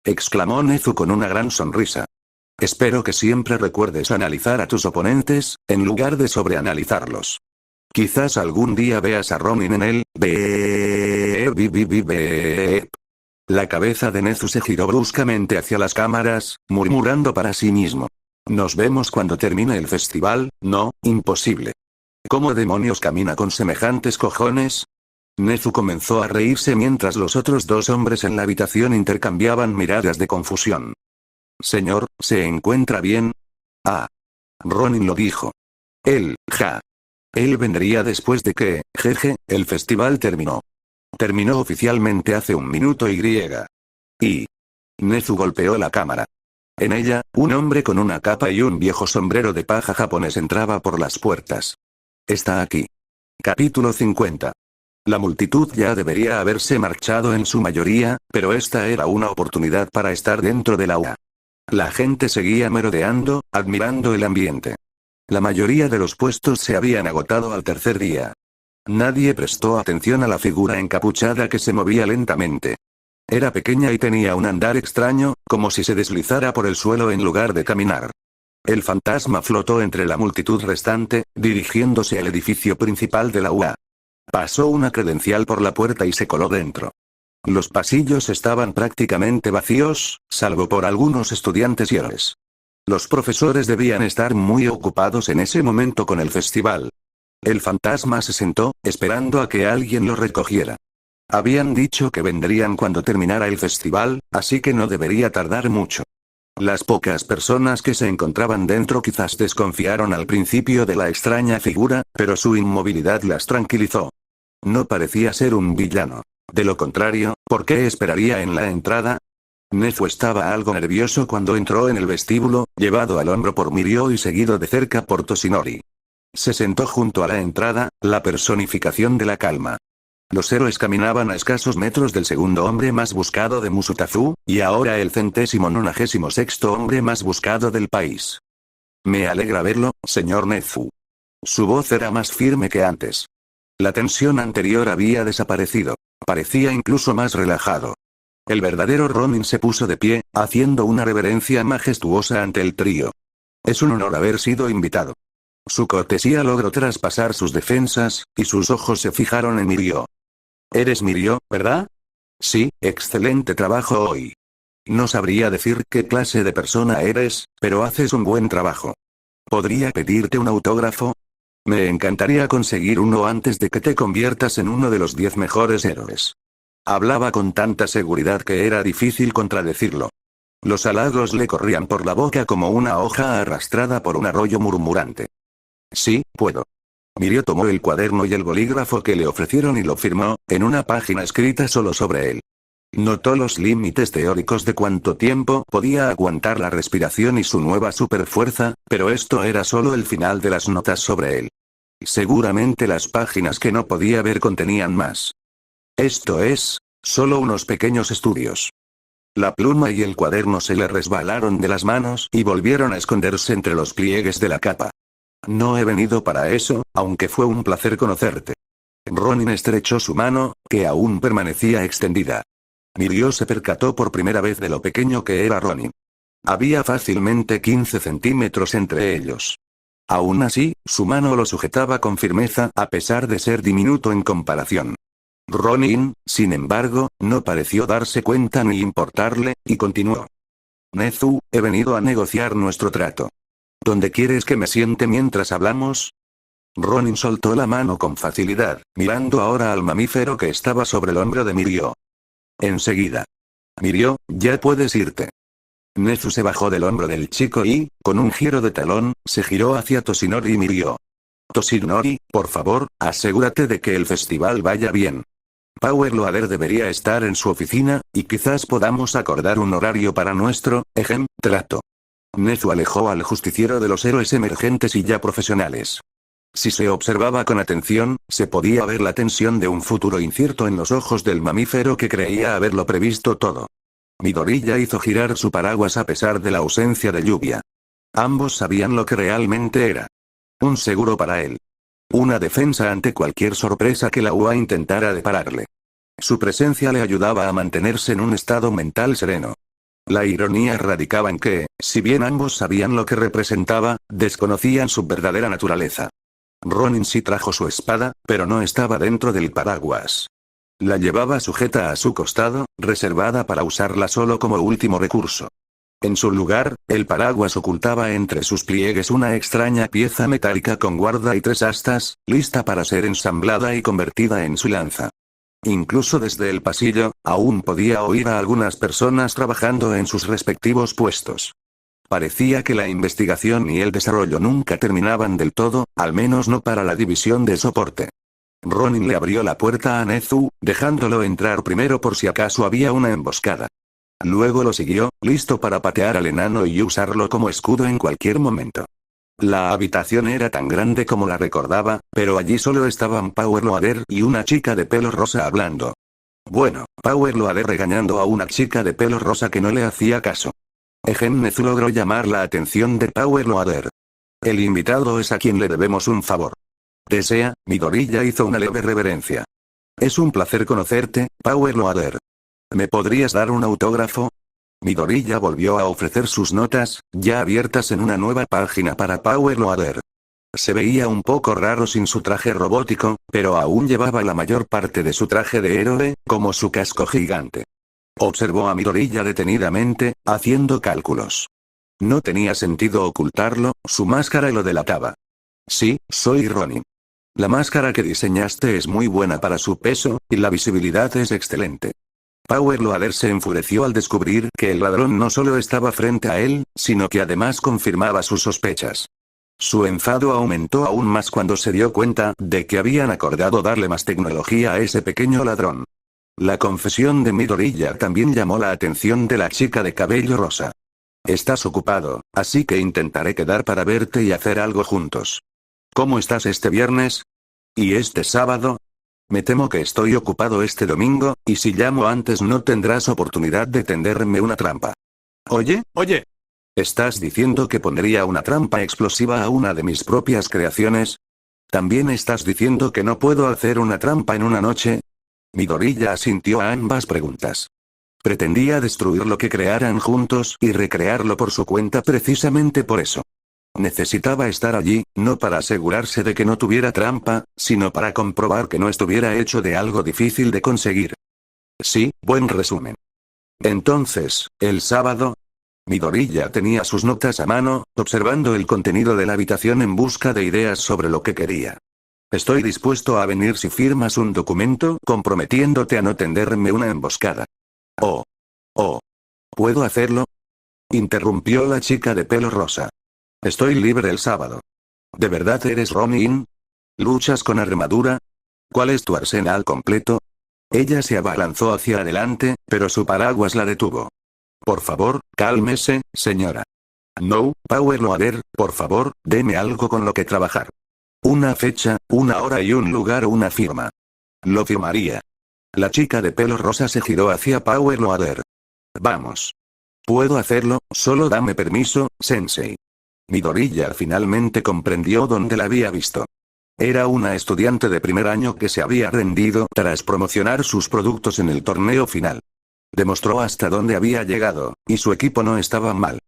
Exclamó Nezu con una gran sonrisa. Espero que siempre recuerdes analizar a tus oponentes, en lugar de sobreanalizarlos. Quizás algún día veas a Ronin en él. La cabeza de Nezu se giró bruscamente hacia las cámaras, murmurando para sí mismo. Nos vemos cuando termine el festival, no, imposible. ¿Cómo demonios camina con semejantes cojones? Nezu comenzó a reírse mientras los otros dos hombres en la habitación intercambiaban miradas de confusión. Señor, ¿se encuentra bien? Ah. Ronin lo dijo. Él vendría después de que, el festival terminó. Terminó oficialmente hace un minuto y. Nezu golpeó la cámara. En ella, un hombre con una capa y un viejo sombrero de paja japonés entraba por las puertas. Está aquí. Capítulo 50. La multitud ya debería haberse marchado en su mayoría, pero esta era una oportunidad para estar dentro de la UA. La gente seguía merodeando, admirando el ambiente. La mayoría de los puestos se habían agotado al tercer día. Nadie prestó atención a la figura encapuchada que se movía lentamente. Era pequeña y tenía un andar extraño, como si se deslizara por el suelo en lugar de caminar. El fantasma flotó entre la multitud restante, dirigiéndose al edificio principal de la UA. Pasó una credencial por la puerta y se coló dentro. Los pasillos estaban prácticamente vacíos, salvo por algunos estudiantes y héroes. Los profesores debían estar muy ocupados en ese momento con el festival. El fantasma se sentó, esperando a que alguien lo recogiera. Habían dicho que vendrían cuando terminara el festival, así que no debería tardar mucho. Las pocas personas que se encontraban dentro quizás desconfiaron al principio de la extraña figura, pero su inmovilidad las tranquilizó. No parecía ser un villano. De lo contrario, ¿por qué esperaría en la entrada? Nezu estaba algo nervioso cuando entró en el vestíbulo, llevado al hombro por Mirio y seguido de cerca por Toshinori. Se sentó junto a la entrada, la personificación de la calma. Los héroes caminaban a escasos metros del segundo hombre más buscado de Musutazu, y ahora el 196º hombre más buscado del país. Me alegra verlo, señor Nezu. Su voz era más firme que antes. La tensión anterior había desaparecido. Parecía incluso más relajado. El verdadero Ronin se puso de pie, haciendo una reverencia majestuosa ante el trío. Es un honor haber sido invitado. Su cortesía logró traspasar sus defensas, y sus ojos se fijaron en Mirio. Eres Mirio, ¿verdad? Sí, excelente trabajo hoy. No sabría decir qué clase de persona eres, pero haces un buen trabajo. ¿Podría pedirte un autógrafo? Me encantaría conseguir uno antes de que te conviertas en uno de los 10 mejores héroes. Hablaba con tanta seguridad que era difícil contradecirlo. Los halagos le corrían por la boca como una hoja arrastrada por un arroyo murmurante. Sí, puedo. Mirio tomó el cuaderno y el bolígrafo que le ofrecieron y lo firmó, en una página escrita solo sobre él. Notó los límites teóricos de cuánto tiempo podía aguantar la respiración y su nueva superfuerza, pero esto era solo el final de las notas sobre él. Seguramente las páginas que no podía ver contenían más. Esto es, solo unos pequeños estudios. La pluma y el cuaderno se le resbalaron de las manos y volvieron a esconderse entre los pliegues de la capa. No he venido para eso, aunque fue un placer conocerte. Ronin estrechó su mano, que aún permanecía extendida. Mirio se percató por primera vez de lo pequeño que era Ronin. Había fácilmente 15 centímetros entre ellos. Aún así, su mano lo sujetaba con firmeza a pesar de ser diminuto en comparación. Ronin, sin embargo, no pareció darse cuenta ni importarle, y continuó. Nezu, he venido a negociar nuestro trato. ¿Dónde quieres que me siente mientras hablamos? Ronin soltó la mano con facilidad, mirando ahora al mamífero que estaba sobre el hombro de Mirio. Enseguida. Mirio, ya puedes irte. Nezu se bajó del hombro del chico y, con un giro de talón, se giró hacia Toshinori y Mirio. Toshinori, por favor, asegúrate de que el festival vaya bien. Power Loader debería estar en su oficina, y quizás podamos acordar un horario para nuestro, trato. Nezu alejó al justiciero de los héroes emergentes y ya profesionales. Si se observaba con atención, se podía ver la tensión de un futuro incierto en los ojos del mamífero que creía haberlo previsto todo. Midoriya hizo girar su paraguas a pesar de la ausencia de lluvia. Ambos sabían lo que realmente era. Un seguro para él. Una defensa ante cualquier sorpresa que la UA intentara depararle. Su presencia le ayudaba a mantenerse en un estado mental sereno. La ironía radicaba en que, si bien ambos sabían lo que representaba, desconocían su verdadera naturaleza. Ronin sí trajo su espada, pero no estaba dentro del paraguas. La llevaba sujeta a su costado, reservada para usarla solo como último recurso. En su lugar, el paraguas ocultaba entre sus pliegues una extraña pieza metálica con guarda y 3 astas, lista para ser ensamblada y convertida en su lanza. Incluso desde el pasillo, aún podía oír a algunas personas trabajando en sus respectivos puestos. Parecía que la investigación y el desarrollo nunca terminaban del todo, al menos no para la división de soporte. Ronin le abrió la puerta a Nezu, dejándolo entrar primero por si acaso había una emboscada. Luego lo siguió, listo para patear al enano y usarlo como escudo en cualquier momento. La habitación era tan grande como la recordaba, pero allí solo estaban Power Loader y una chica de pelo rosa hablando. Bueno, Power Loader regañando a una chica de pelo rosa que no le hacía caso. Nezu logró llamar la atención de Power Loader. El invitado es a quien le debemos un favor. ¿Desea? Midoriya hizo una leve reverencia. Es un placer conocerte, Power Loader. ¿Me podrías dar un autógrafo? Midoriya volvió a ofrecer sus notas, ya abiertas en una nueva página para Power Loader. Se veía un poco raro sin su traje robótico, pero aún llevaba la mayor parte de su traje de héroe, como su casco gigante. Observó a Midoriya detenidamente, haciendo cálculos. No tenía sentido ocultarlo, su máscara lo delataba. Sí, soy Ronin. La máscara que diseñaste es muy buena para su peso, y la visibilidad es excelente. Power Loader se enfureció al descubrir que el ladrón no solo estaba frente a él, sino que además confirmaba sus sospechas. Su enfado aumentó aún más cuando se dio cuenta de que habían acordado darle más tecnología a ese pequeño ladrón. La confesión de Midoriya también llamó la atención de la chica de cabello rosa. Estás ocupado, así que intentaré quedar para verte y hacer algo juntos. ¿Cómo estás este viernes? ¿Y este sábado? Me temo que estoy ocupado este domingo, y si llamo antes no tendrás oportunidad de tenderme una trampa. Oye. ¿Estás diciendo que pondría una trampa explosiva a una de mis propias creaciones? ¿También estás diciendo que no puedo hacer una trampa en una noche? Midoriya asintió a ambas preguntas. Pretendía destruir lo que crearan juntos y recrearlo por su cuenta precisamente por eso. Necesitaba estar allí, no para asegurarse de que no tuviera trampa, sino para comprobar que no estuviera hecho de algo difícil de conseguir. Sí, buen resumen. Entonces, el sábado. Midoriya tenía sus notas a mano, observando el contenido de la habitación en busca de ideas sobre lo que quería. Estoy dispuesto a venir si firmas un documento comprometiéndote a no tenderme una emboscada. Oh. ¿Puedo hacerlo? Interrumpió la chica de pelo rosa. Estoy libre el sábado. ¿De verdad eres Ronin? ¿Luchas con armadura? ¿Cuál es tu arsenal completo? Ella se abalanzó hacia adelante, pero su paraguas la detuvo. Por favor, cálmese, señora. No, Power Loader, por favor, deme algo con lo que trabajar. Una fecha, una hora y un lugar o una firma. Lo firmaría. La chica de pelo rosa se giró hacia Power Loader. Vamos. Puedo hacerlo, solo dame permiso, sensei. Midoriya finalmente comprendió dónde la había visto. Era una estudiante de primer año que se había rendido tras promocionar sus productos en el torneo final. Demostró hasta dónde había llegado, y su equipo no estaba mal.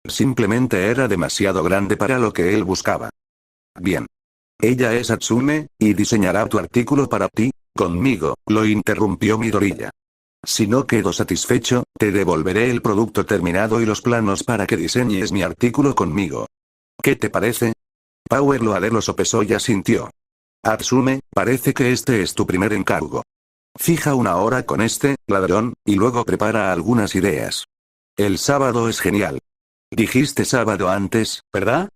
Simplemente era demasiado grande para lo que él buscaba. Bien. Ella es Atsume, y diseñará tu artículo para ti. Conmigo, lo interrumpió Midoriya. Si no quedo satisfecho, te devolveré el producto terminado y los planos para que diseñes mi artículo conmigo. ¿Qué te parece? Power Loader lo sopesó y asintió. Atsume, parece que este es tu primer encargo. Fija una hora con este, ladrón, y luego prepara algunas ideas. El sábado es genial. Dijiste sábado antes, ¿verdad?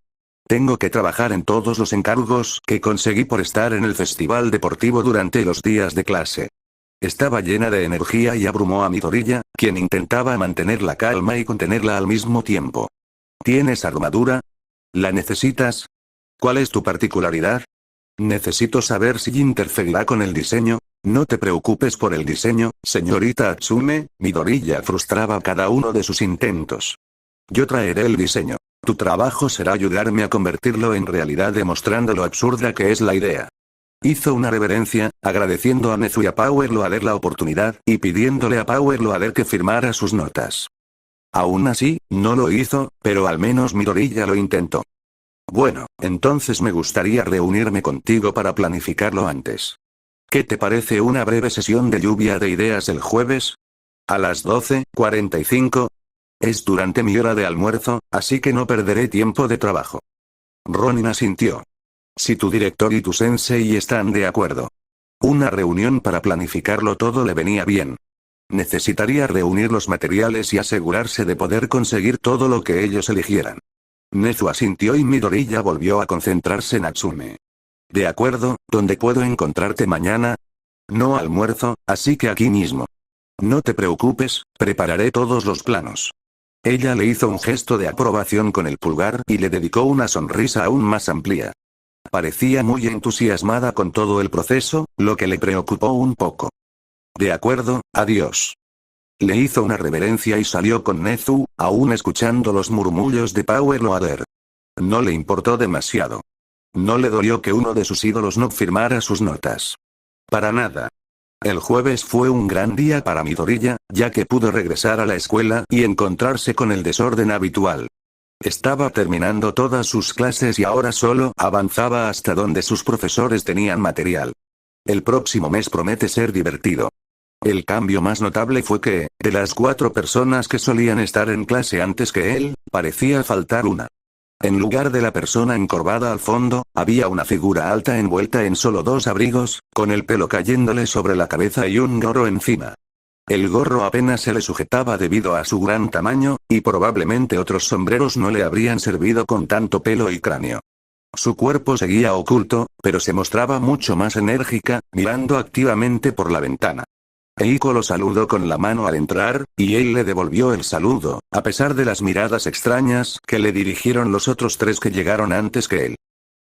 Tengo que trabajar en todos los encargos que conseguí por estar en el festival deportivo durante los días de clase. Estaba llena de energía y abrumó a Midoriya, quien intentaba mantener la calma y contenerla al mismo tiempo. ¿Tienes armadura? ¿La necesitas? ¿Cuál es tu particularidad? Necesito saber si interferirá con el diseño. No te preocupes por el diseño, señorita Atsume. Midoriya frustraba cada uno de sus intentos. Yo traeré el diseño. Tu trabajo será ayudarme a convertirlo en realidad demostrando lo absurda que es la idea. Hizo una reverencia, agradeciendo a Nezu y a Power Loader la oportunidad, y pidiéndole a Power Loader que firmara sus notas. Aún así, no lo hizo, pero al menos Midoriya lo intentó. Bueno, entonces me gustaría reunirme contigo para planificarlo antes. ¿Qué te parece una breve sesión de lluvia de ideas el jueves? A las 12:45. Es durante mi hora de almuerzo, así que no perderé tiempo de trabajo. Ronin asintió. Si tu director y tu sensei están de acuerdo. Una reunión para planificarlo todo le venía bien. Necesitaría reunir los materiales y asegurarse de poder conseguir todo lo que ellos eligieran. Nezu asintió y Midoriya volvió a concentrarse en Atsume. De acuerdo, ¿dónde puedo encontrarte mañana? No almuerzo, así que aquí mismo. No te preocupes, prepararé todos los planos. Ella le hizo un gesto de aprobación con el pulgar y le dedicó una sonrisa aún más amplia. Parecía muy entusiasmada con todo el proceso, lo que le preocupó un poco. De acuerdo, adiós. Le hizo una reverencia y salió con Nezu, aún escuchando los murmullos de Power Loader. No le importó demasiado. No le dolió que uno de sus ídolos no firmara sus notas. Para nada. El jueves fue un gran día para Midoriya, ya que pudo regresar a la escuela y encontrarse con el desorden habitual. Estaba terminando todas sus clases y ahora solo avanzaba hasta donde sus profesores tenían material. El próximo mes promete ser divertido. El cambio más notable fue que, de las 4 personas que solían estar en clase antes que él, parecía faltar una. En lugar de la persona encorvada al fondo, había una figura alta envuelta en solo 2 abrigos, con el pelo cayéndole sobre la cabeza y un gorro encima. El gorro apenas se le sujetaba debido a su gran tamaño, y probablemente otros sombreros no le habrían servido con tanto pelo y cráneo. Su cuerpo seguía oculto, pero se mostraba mucho más enérgica, mirando activamente por la ventana. Eiko lo saludó con la mano al entrar, y él le devolvió el saludo, a pesar de las miradas extrañas que le dirigieron los otros 3 que llegaron antes que él.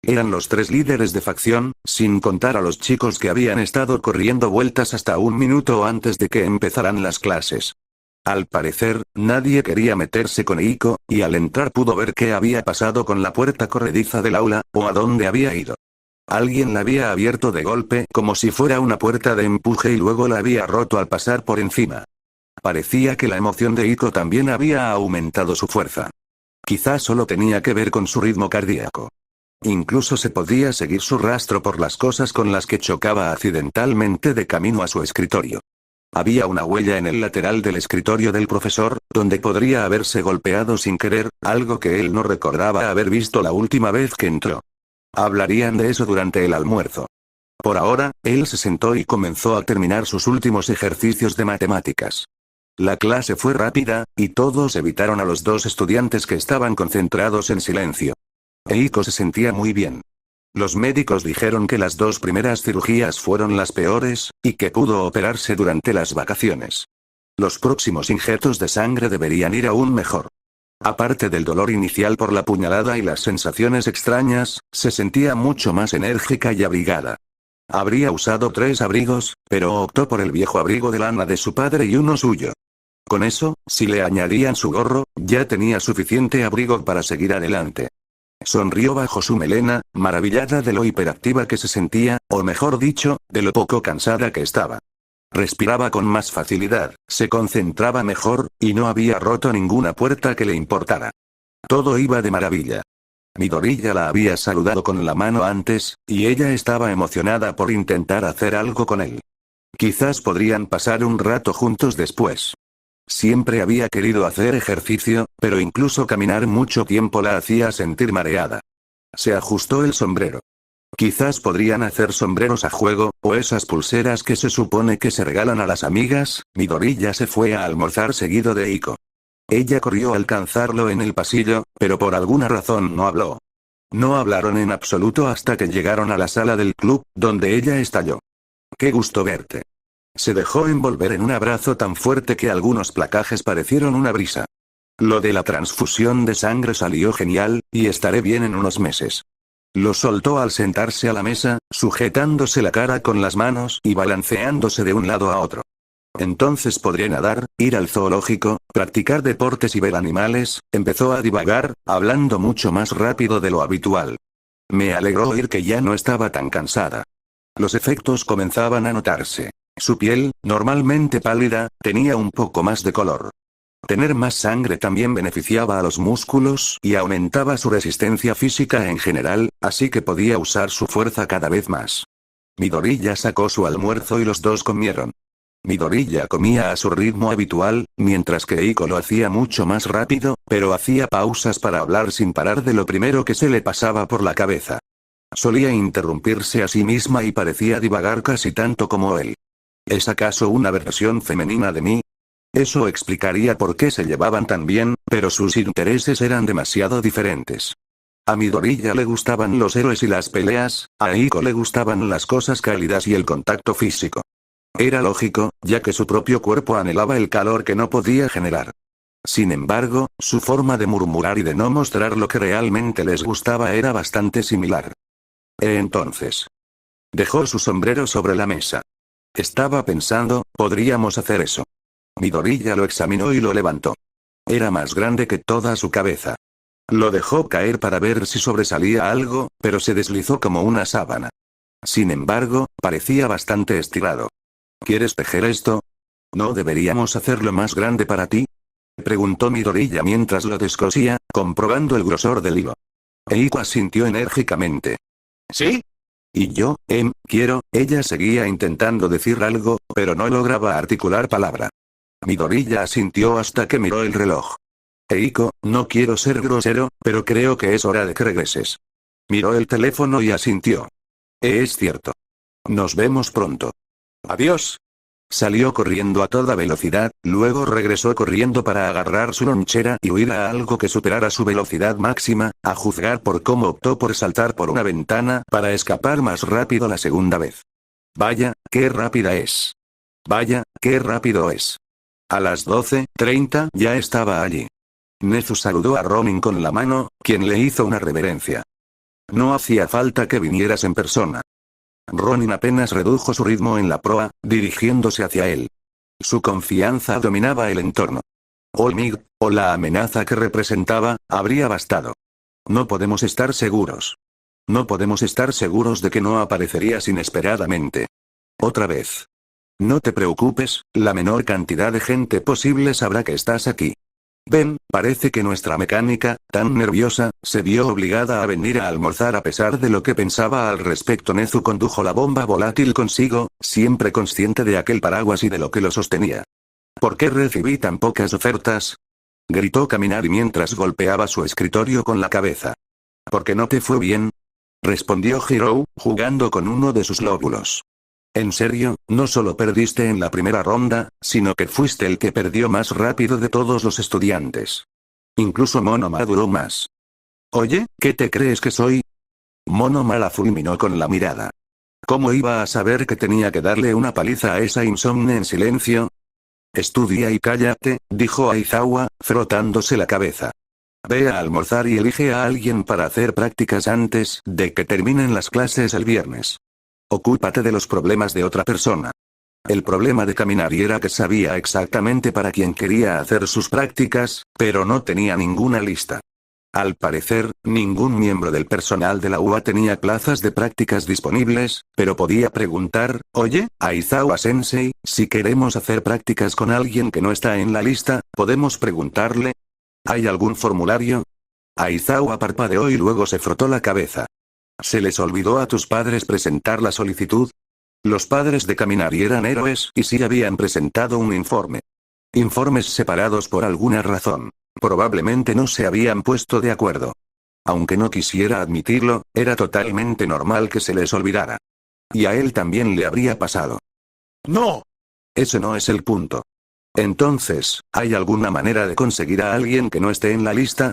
Eran los 3 líderes de facción, sin contar a los chicos que habían estado corriendo vueltas hasta un minuto antes de que empezaran las clases. Al parecer, nadie quería meterse con Eiko, y al entrar pudo ver qué había pasado con la puerta corrediza del aula, o a dónde había ido. Alguien la había abierto de golpe como si fuera una puerta de empuje y luego la había roto al pasar por encima. Parecía que la emoción de Eiko también había aumentado su fuerza. Quizás solo tenía que ver con su ritmo cardíaco. Incluso se podía seguir su rastro por las cosas con las que chocaba accidentalmente de camino a su escritorio. Había una huella en el lateral del escritorio del profesor, donde podría haberse golpeado sin querer, algo que él no recordaba haber visto la última vez que entró. Hablarían de eso durante el almuerzo. Por ahora, él se sentó y comenzó a terminar sus últimos ejercicios de matemáticas. La clase fue rápida, y todos evitaron a los 2 estudiantes que estaban concentrados en silencio. Eiko se sentía muy bien. Los médicos dijeron que las 2 primeras cirugías fueron las peores, y que pudo operarse durante las vacaciones. Los próximos injertos de sangre deberían ir aún mejor. Aparte del dolor inicial por la puñalada y las sensaciones extrañas, se sentía mucho más enérgica y abrigada. Habría usado 3 abrigos, pero optó por el viejo abrigo de lana de su padre y uno suyo. Con eso, si le añadían su gorro, ya tenía suficiente abrigo para seguir adelante. Sonrió bajo su melena, maravillada de lo hiperactiva que se sentía, o mejor dicho, de lo poco cansada que estaba. Respiraba con más facilidad, se concentraba mejor, y no había roto ninguna puerta que le importara. Todo iba de maravilla. Midoriya la había saludado con la mano antes, y ella estaba emocionada por intentar hacer algo con él. Quizás podrían pasar un rato juntos después. Siempre había querido hacer ejercicio, pero incluso caminar mucho tiempo la hacía sentir mareada. Se ajustó el sombrero. Quizás podrían hacer sombreros a juego, o esas pulseras que se supone que se regalan a las amigas. Midoriya se fue a almorzar seguido de Eiko. Ella corrió a alcanzarlo en el pasillo, pero por alguna razón no habló. No hablaron en absoluto hasta que llegaron a la sala del club, donde ella estalló. «Qué gusto verte». Se dejó envolver en un abrazo tan fuerte que algunos placajes parecieron una brisa. «Lo de la transfusión de sangre salió genial, y estaré bien en unos meses». Lo soltó al sentarse a la mesa, sujetándose la cara con las manos y balanceándose de un lado a otro. «Entonces podré nadar, ir al zoológico, practicar deportes y ver animales», empezó a divagar, hablando mucho más rápido de lo habitual. Me alegró oír que ya no estaba tan cansada. Los efectos comenzaban a notarse. Su piel, normalmente pálida, tenía un poco más de color. Tener más sangre también beneficiaba a los músculos y aumentaba su resistencia física en general, así que podía usar su fuerza cada vez más. Midoriya sacó su almuerzo y los dos comieron. Midoriya comía a su ritmo habitual, mientras que Eiko lo hacía mucho más rápido, pero hacía pausas para hablar sin parar de lo primero que se le pasaba por la cabeza. Solía interrumpirse a sí misma y parecía divagar casi tanto como él. ¿Es acaso una versión femenina de mí? Eso explicaría por qué se llevaban tan bien, pero sus intereses eran demasiado diferentes. A Midoriya le gustaban los héroes y las peleas, a Eiko le gustaban las cosas cálidas y el contacto físico. Era lógico, ya que su propio cuerpo anhelaba el calor que no podía generar. Sin embargo, su forma de murmurar y de no mostrar lo que realmente les gustaba era bastante similar. Entonces. Dejó su sombrero sobre la mesa. Estaba pensando, podríamos hacer eso. Midoriya lo examinó y lo levantó. Era más grande que toda su cabeza. Lo dejó caer para ver si sobresalía algo, pero se deslizó como una sábana. Sin embargo, parecía bastante estirado. ¿Quieres tejer esto? ¿No deberíamos hacerlo más grande para ti?, preguntó Midoriya mientras lo descosía, comprobando el grosor del hilo. Eiko asintió enérgicamente. ¿Sí? Y yo, quiero, ella seguía intentando decir algo, pero no lograba articular palabra. Midoriya asintió hasta que miró el reloj. Eiko, no quiero ser grosero, pero creo que es hora de que regreses. Miró el teléfono y asintió. Es cierto. Nos vemos pronto. Adiós. Salió corriendo a toda velocidad, luego regresó corriendo para agarrar su lonchera y huir a algo que superara su velocidad máxima, a juzgar por cómo optó por saltar por una ventana para escapar más rápido la segunda vez. Vaya, qué rápida es. Vaya, qué rápido es. A las 12:30 ya estaba allí. Nezu saludó a Ronin con la mano, quien le hizo una reverencia. No hacía falta que vinieras en persona. Ronin apenas redujo su ritmo en la proa, dirigiéndose hacia él. Su confianza dominaba el entorno. Olmig, o la amenaza que representaba, habría bastado. No podemos estar seguros. No podemos estar seguros de que no aparecerías inesperadamente. Otra vez. No te preocupes, la menor cantidad de gente posible sabrá que estás aquí. Ven, parece que nuestra mecánica, tan nerviosa, se vio obligada a venir a almorzar a pesar de lo que pensaba al respecto. Nezu condujo la bomba volátil consigo, siempre consciente de aquel paraguas y de lo que lo sostenía. ¿Por qué recibí tan pocas ofertas?, gritó Kaminari mientras golpeaba su escritorio con la cabeza. ¿Por qué no te fue bien?, respondió Hirou, jugando con uno de sus lóbulos. En serio, no solo perdiste en la primera ronda, sino que fuiste el que perdió más rápido de todos los estudiantes. Incluso Monoma duró más. Oye, ¿qué te crees que soy? Monoma la fulminó con la mirada. ¿Cómo iba a saber que tenía que darle una paliza a esa insomne en silencio? Estudia y cállate, dijo Aizawa, frotándose la cabeza. Ve a almorzar y elige a alguien para hacer prácticas antes de que terminen las clases el viernes. Ocúpate de los problemas de otra persona. El problema de Kaminari era que sabía exactamente para quién quería hacer sus prácticas, pero no tenía ninguna lista. Al parecer, ningún miembro del personal de la UA tenía plazas de prácticas disponibles, pero podía preguntar, oye, Aizawa-sensei, si queremos hacer prácticas con alguien que no está en la lista, ¿podemos preguntarle? ¿Hay algún formulario? Aizawa parpadeó y luego se frotó la cabeza. ¿Se les olvidó a tus padres presentar la solicitud? Los padres de Kaminari eran héroes y sí habían presentado un informe. Informes separados por alguna razón. Probablemente no se habían puesto de acuerdo. Aunque no quisiera admitirlo, era totalmente normal que se les olvidara. Y a él también le habría pasado. ¡No! Ese no es el punto. Entonces, ¿hay alguna manera de conseguir a alguien que no esté en la lista?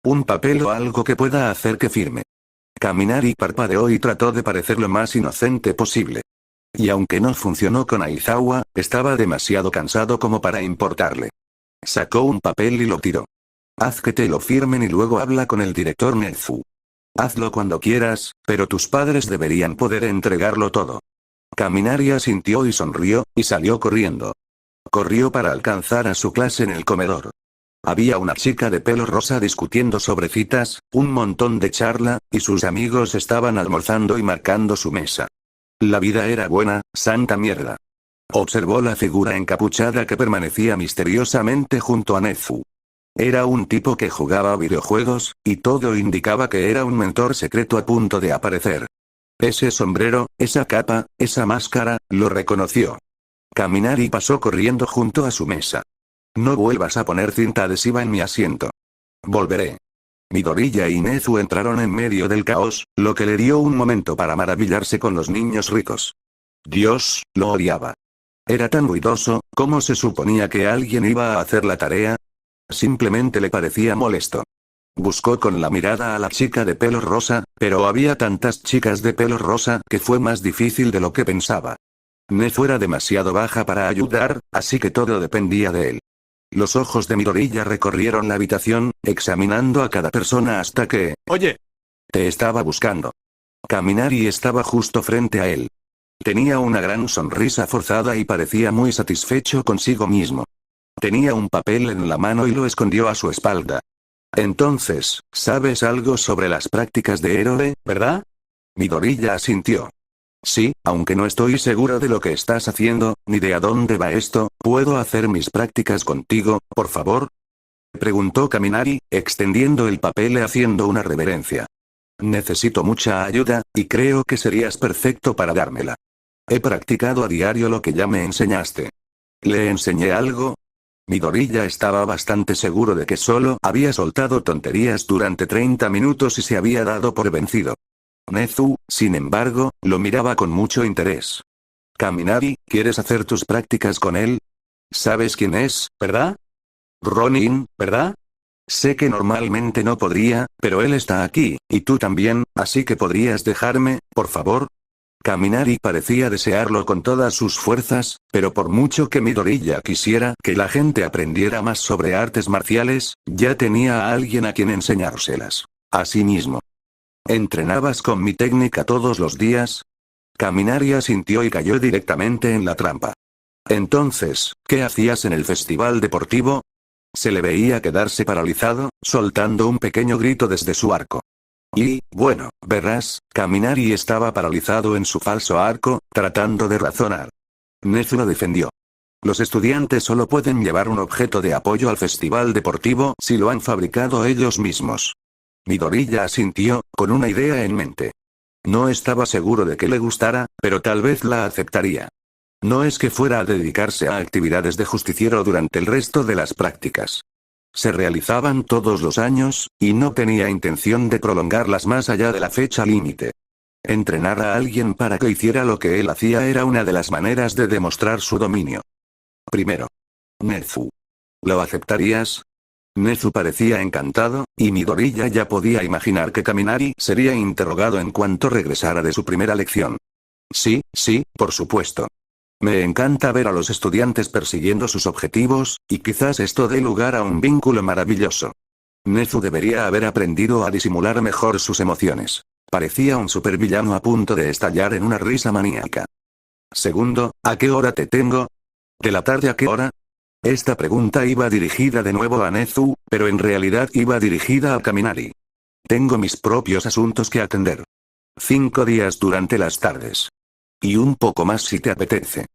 ¿Un papel o algo que pueda hacer que firme? Kaminari parpadeó y trató de parecer lo más inocente posible. Y aunque no funcionó con Aizawa, estaba demasiado cansado como para importarle. Sacó un papel y lo tiró. Haz que te lo firmen y luego habla con el director Nezu. Hazlo cuando quieras, pero tus padres deberían poder entregarlo todo. Kaminari asintió y sonrió, y salió corriendo. Corrió para alcanzar a su clase en el comedor. Había una chica de pelo rosa discutiendo sobre citas, un montón de charla, y sus amigos estaban almorzando y marcando su mesa. La vida era buena, santa mierda. Observó la figura encapuchada que permanecía misteriosamente junto a Nezu. Era un tipo que jugaba videojuegos, y todo indicaba que era un mentor secreto a punto de aparecer. Ese sombrero, esa capa, esa máscara, lo reconoció. Kaminari pasó corriendo junto a su mesa. No vuelvas a poner cinta adhesiva en mi asiento. Volveré. Midoriya y Nezu entraron en medio del caos, lo que le dio un momento para maravillarse con los niños ricos. Dios, lo odiaba. Era tan ruidoso, ¿cómo se suponía que alguien iba a hacer la tarea? Simplemente le parecía molesto. Buscó con la mirada a la chica de pelo rosa, pero había tantas chicas de pelo rosa que fue más difícil de lo que pensaba. Nezu era demasiado baja para ayudar, así que todo dependía de él. Los ojos de Midoriya recorrieron la habitación, examinando a cada persona hasta que... Oye. Te estaba buscando. Kaminari estaba justo frente a él. Tenía una gran sonrisa forzada y parecía muy satisfecho consigo mismo. Tenía un papel en la mano y lo escondió a su espalda. Entonces, ¿sabes algo sobre las prácticas de héroe, verdad? Midoriya asintió. Sí, aunque no estoy seguro de lo que estás haciendo, ni de a dónde va esto, ¿puedo hacer mis prácticas contigo, por favor? Preguntó Kaminari, extendiendo el papel y haciendo una reverencia. Necesito mucha ayuda, y creo que serías perfecto para dármela. He practicado a diario lo que ya me enseñaste. ¿Le enseñé algo? Midoriya estaba bastante seguro de que solo había soltado tonterías durante 30 minutos y se había dado por vencido. Nezu, sin embargo, lo miraba con mucho interés. Kaminari, ¿quieres hacer tus prácticas con él? ¿Sabes quién es, verdad? Ronin, ¿verdad? Sé que normalmente no podría, pero él está aquí, y tú también, así que podrías dejarme, por favor. Kaminari parecía desearlo con todas sus fuerzas, pero por mucho que Midoriya quisiera que la gente aprendiera más sobre artes marciales, ya tenía a alguien a quien enseñárselas. Asimismo. ¿Entrenabas con mi técnica todos los días? Kaminari asintió y cayó directamente en la trampa. Entonces, ¿qué hacías en el festival deportivo? Se le veía quedarse paralizado, soltando un pequeño grito desde su arco. Y, bueno, verás, Kaminari estaba paralizado en su falso arco, tratando de razonar. Nezu lo defendió. Los estudiantes solo pueden llevar un objeto de apoyo al festival deportivo si lo han fabricado ellos mismos. Midoriya asintió, con una idea en mente. No estaba seguro de que le gustara, pero tal vez la aceptaría. No es que fuera a dedicarse a actividades de justiciero durante el resto de las prácticas. Se realizaban todos los años, y no tenía intención de prolongarlas más allá de la fecha límite. Entrenar a alguien para que hiciera lo que él hacía era una de las maneras de demostrar su dominio. Primero. Nezu. ¿Lo aceptarías? Nezu parecía encantado, y Midoriya ya podía imaginar que Kaminari sería interrogado en cuanto regresara de su primera lección. Sí, por supuesto. Me encanta ver a los estudiantes persiguiendo sus objetivos, y quizás esto dé lugar a un vínculo maravilloso. Nezu debería haber aprendido a disimular mejor sus emociones. Parecía un supervillano a punto de estallar en una risa maníaca. Segundo, ¿a qué hora te tengo? ¿De la tarde a qué hora? Esta pregunta iba dirigida de nuevo a Nezu, pero en realidad iba dirigida a Kaminari. Tengo mis propios asuntos que atender. 5 días durante las tardes. Y un poco más si te apetece.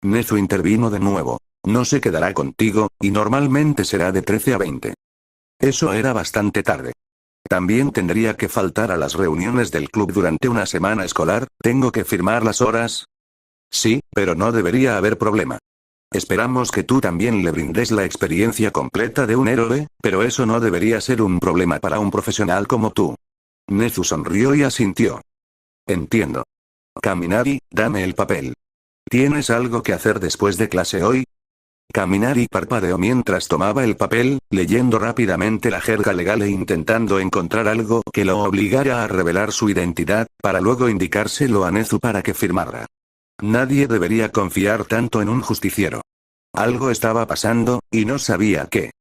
Nezu intervino de nuevo. No se quedará contigo, y normalmente será de 13 a 20. Eso era bastante tarde. También tendría que faltar a las reuniones del club durante una semana escolar, ¿tengo que firmar las horas? Sí, pero no debería haber problema. Esperamos que tú también le brindes la experiencia completa de un héroe, pero eso no debería ser un problema para un profesional como tú. Nezu sonrió y asintió. Entiendo. Kaminari, dame el papel. ¿Tienes algo que hacer después de clase hoy? Kaminari parpadeó mientras tomaba el papel, leyendo rápidamente la jerga legal e intentando encontrar algo que lo obligara a revelar su identidad, para luego indicárselo a Nezu para que firmara. Nadie debería confiar tanto en un justiciero. Algo estaba pasando, y no sabía qué.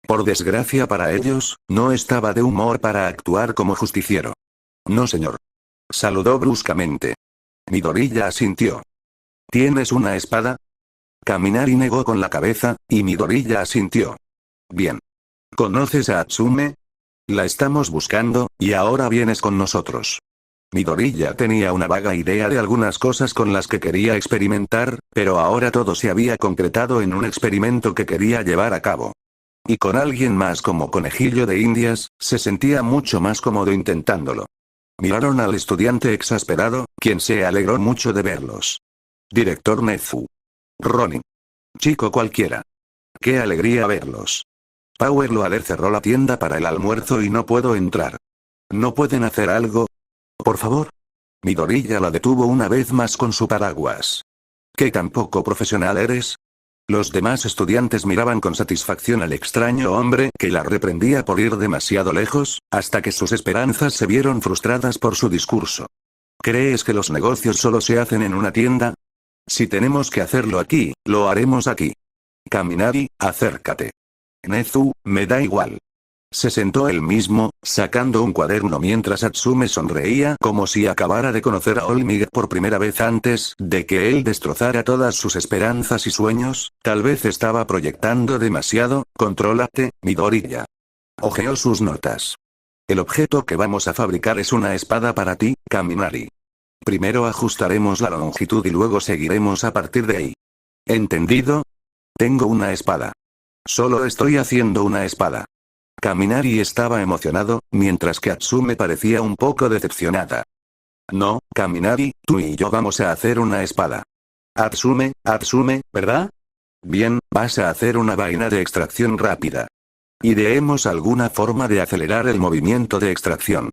Por desgracia para ellos, no estaba de humor para actuar como justiciero. No, señor. Saludó bruscamente. Midoriya asintió. ¿Tienes una espada? Kaminari negó con la cabeza, y Midoriya asintió. Bien. ¿Conoces a Atsume? La estamos buscando, y ahora vienes con nosotros. Midoriya tenía una vaga idea de algunas cosas con las que quería experimentar, pero ahora todo se había concretado en un experimento que quería llevar a cabo. Y con alguien más como conejillo de indias, se sentía mucho más cómodo intentándolo. Miraron al estudiante exasperado, quien se alegró mucho de verlos. Director Nezu. Ronin. Chico cualquiera. Qué alegría verlos. Power Loader cerró la tienda para el almuerzo y no puedo entrar. ¿No pueden hacer algo? Por favor. Midoriya la detuvo una vez más con su paraguas. ¿Qué tan poco profesional eres? Los demás estudiantes miraban con satisfacción al extraño hombre que la reprendía por ir demasiado lejos, hasta que sus esperanzas se vieron frustradas por su discurso. ¿Crees que los negocios solo se hacen en una tienda? Si tenemos que hacerlo aquí, lo haremos aquí. Kaminari, acércate. Nezu, me da igual. Se sentó él mismo, sacando un cuaderno mientras Atsume sonreía como si acabara de conocer a Olmig por primera vez antes de que él destrozara todas sus esperanzas y sueños. Tal vez estaba proyectando demasiado. Contrólate, Midoriya. Ojeó sus notas. El objeto que vamos a fabricar es una espada para ti, Kaminari. Primero ajustaremos la longitud y luego seguiremos a partir de ahí. ¿Entendido? Tengo una espada. Solo estoy haciendo una espada. Kaminari estaba emocionado, mientras que Atsume parecía un poco decepcionada. No, Kaminari, tú y yo vamos a hacer una espada. Atsume, ¿verdad? Bien, vas a hacer una vaina de extracción rápida. Ideemos alguna forma de acelerar el movimiento de extracción.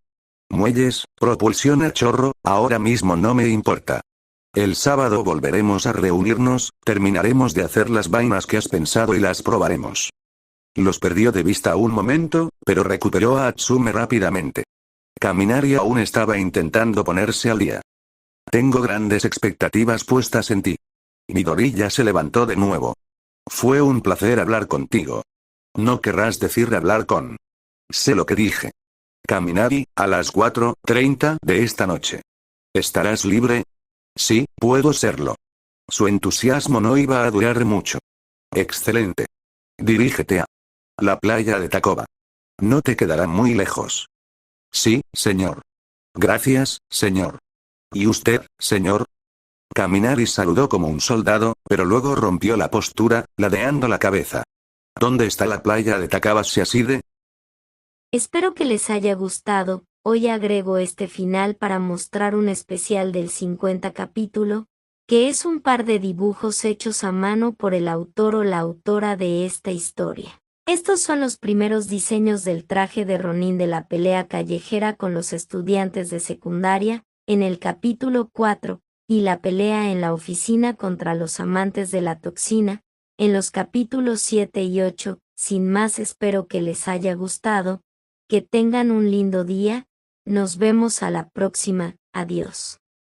Muelles, propulsión a chorro, ahora mismo no me importa. El sábado volveremos a reunirnos, terminaremos de hacer las vainas que has pensado y las probaremos. Los perdió de vista un momento, pero recuperó a Atsume rápidamente. Kaminari aún estaba intentando ponerse al día. Tengo grandes expectativas puestas en ti. Midoriya se levantó de nuevo. Fue un placer hablar contigo. No querrás decir hablar con. Sé lo que dije. Kaminari, a las 4:30 de esta noche. ¿Estarás libre? Sí, puedo serlo. Su entusiasmo no iba a durar mucho. Excelente. Dirígete a la playa de Takoba. No te quedará muy lejos. Sí, señor. Gracias, señor. ¿Y usted, señor? Kaminari saludó como un soldado, pero luego rompió la postura, ladeando la cabeza. ¿Dónde está la playa de Takabashide? Espero que les haya gustado. Hoy agrego este final para mostrar un especial del 50 capítulo, que es un par de dibujos hechos a mano por el autor o la autora de esta historia. Estos son los primeros diseños del traje de Ronin de la pelea callejera con los estudiantes de secundaria, en el capítulo 4, y la pelea en la oficina contra los amantes de la toxina, en los capítulos 7 y 8. Sin más, espero que les haya gustado, que tengan un lindo día, nos vemos a la próxima, adiós.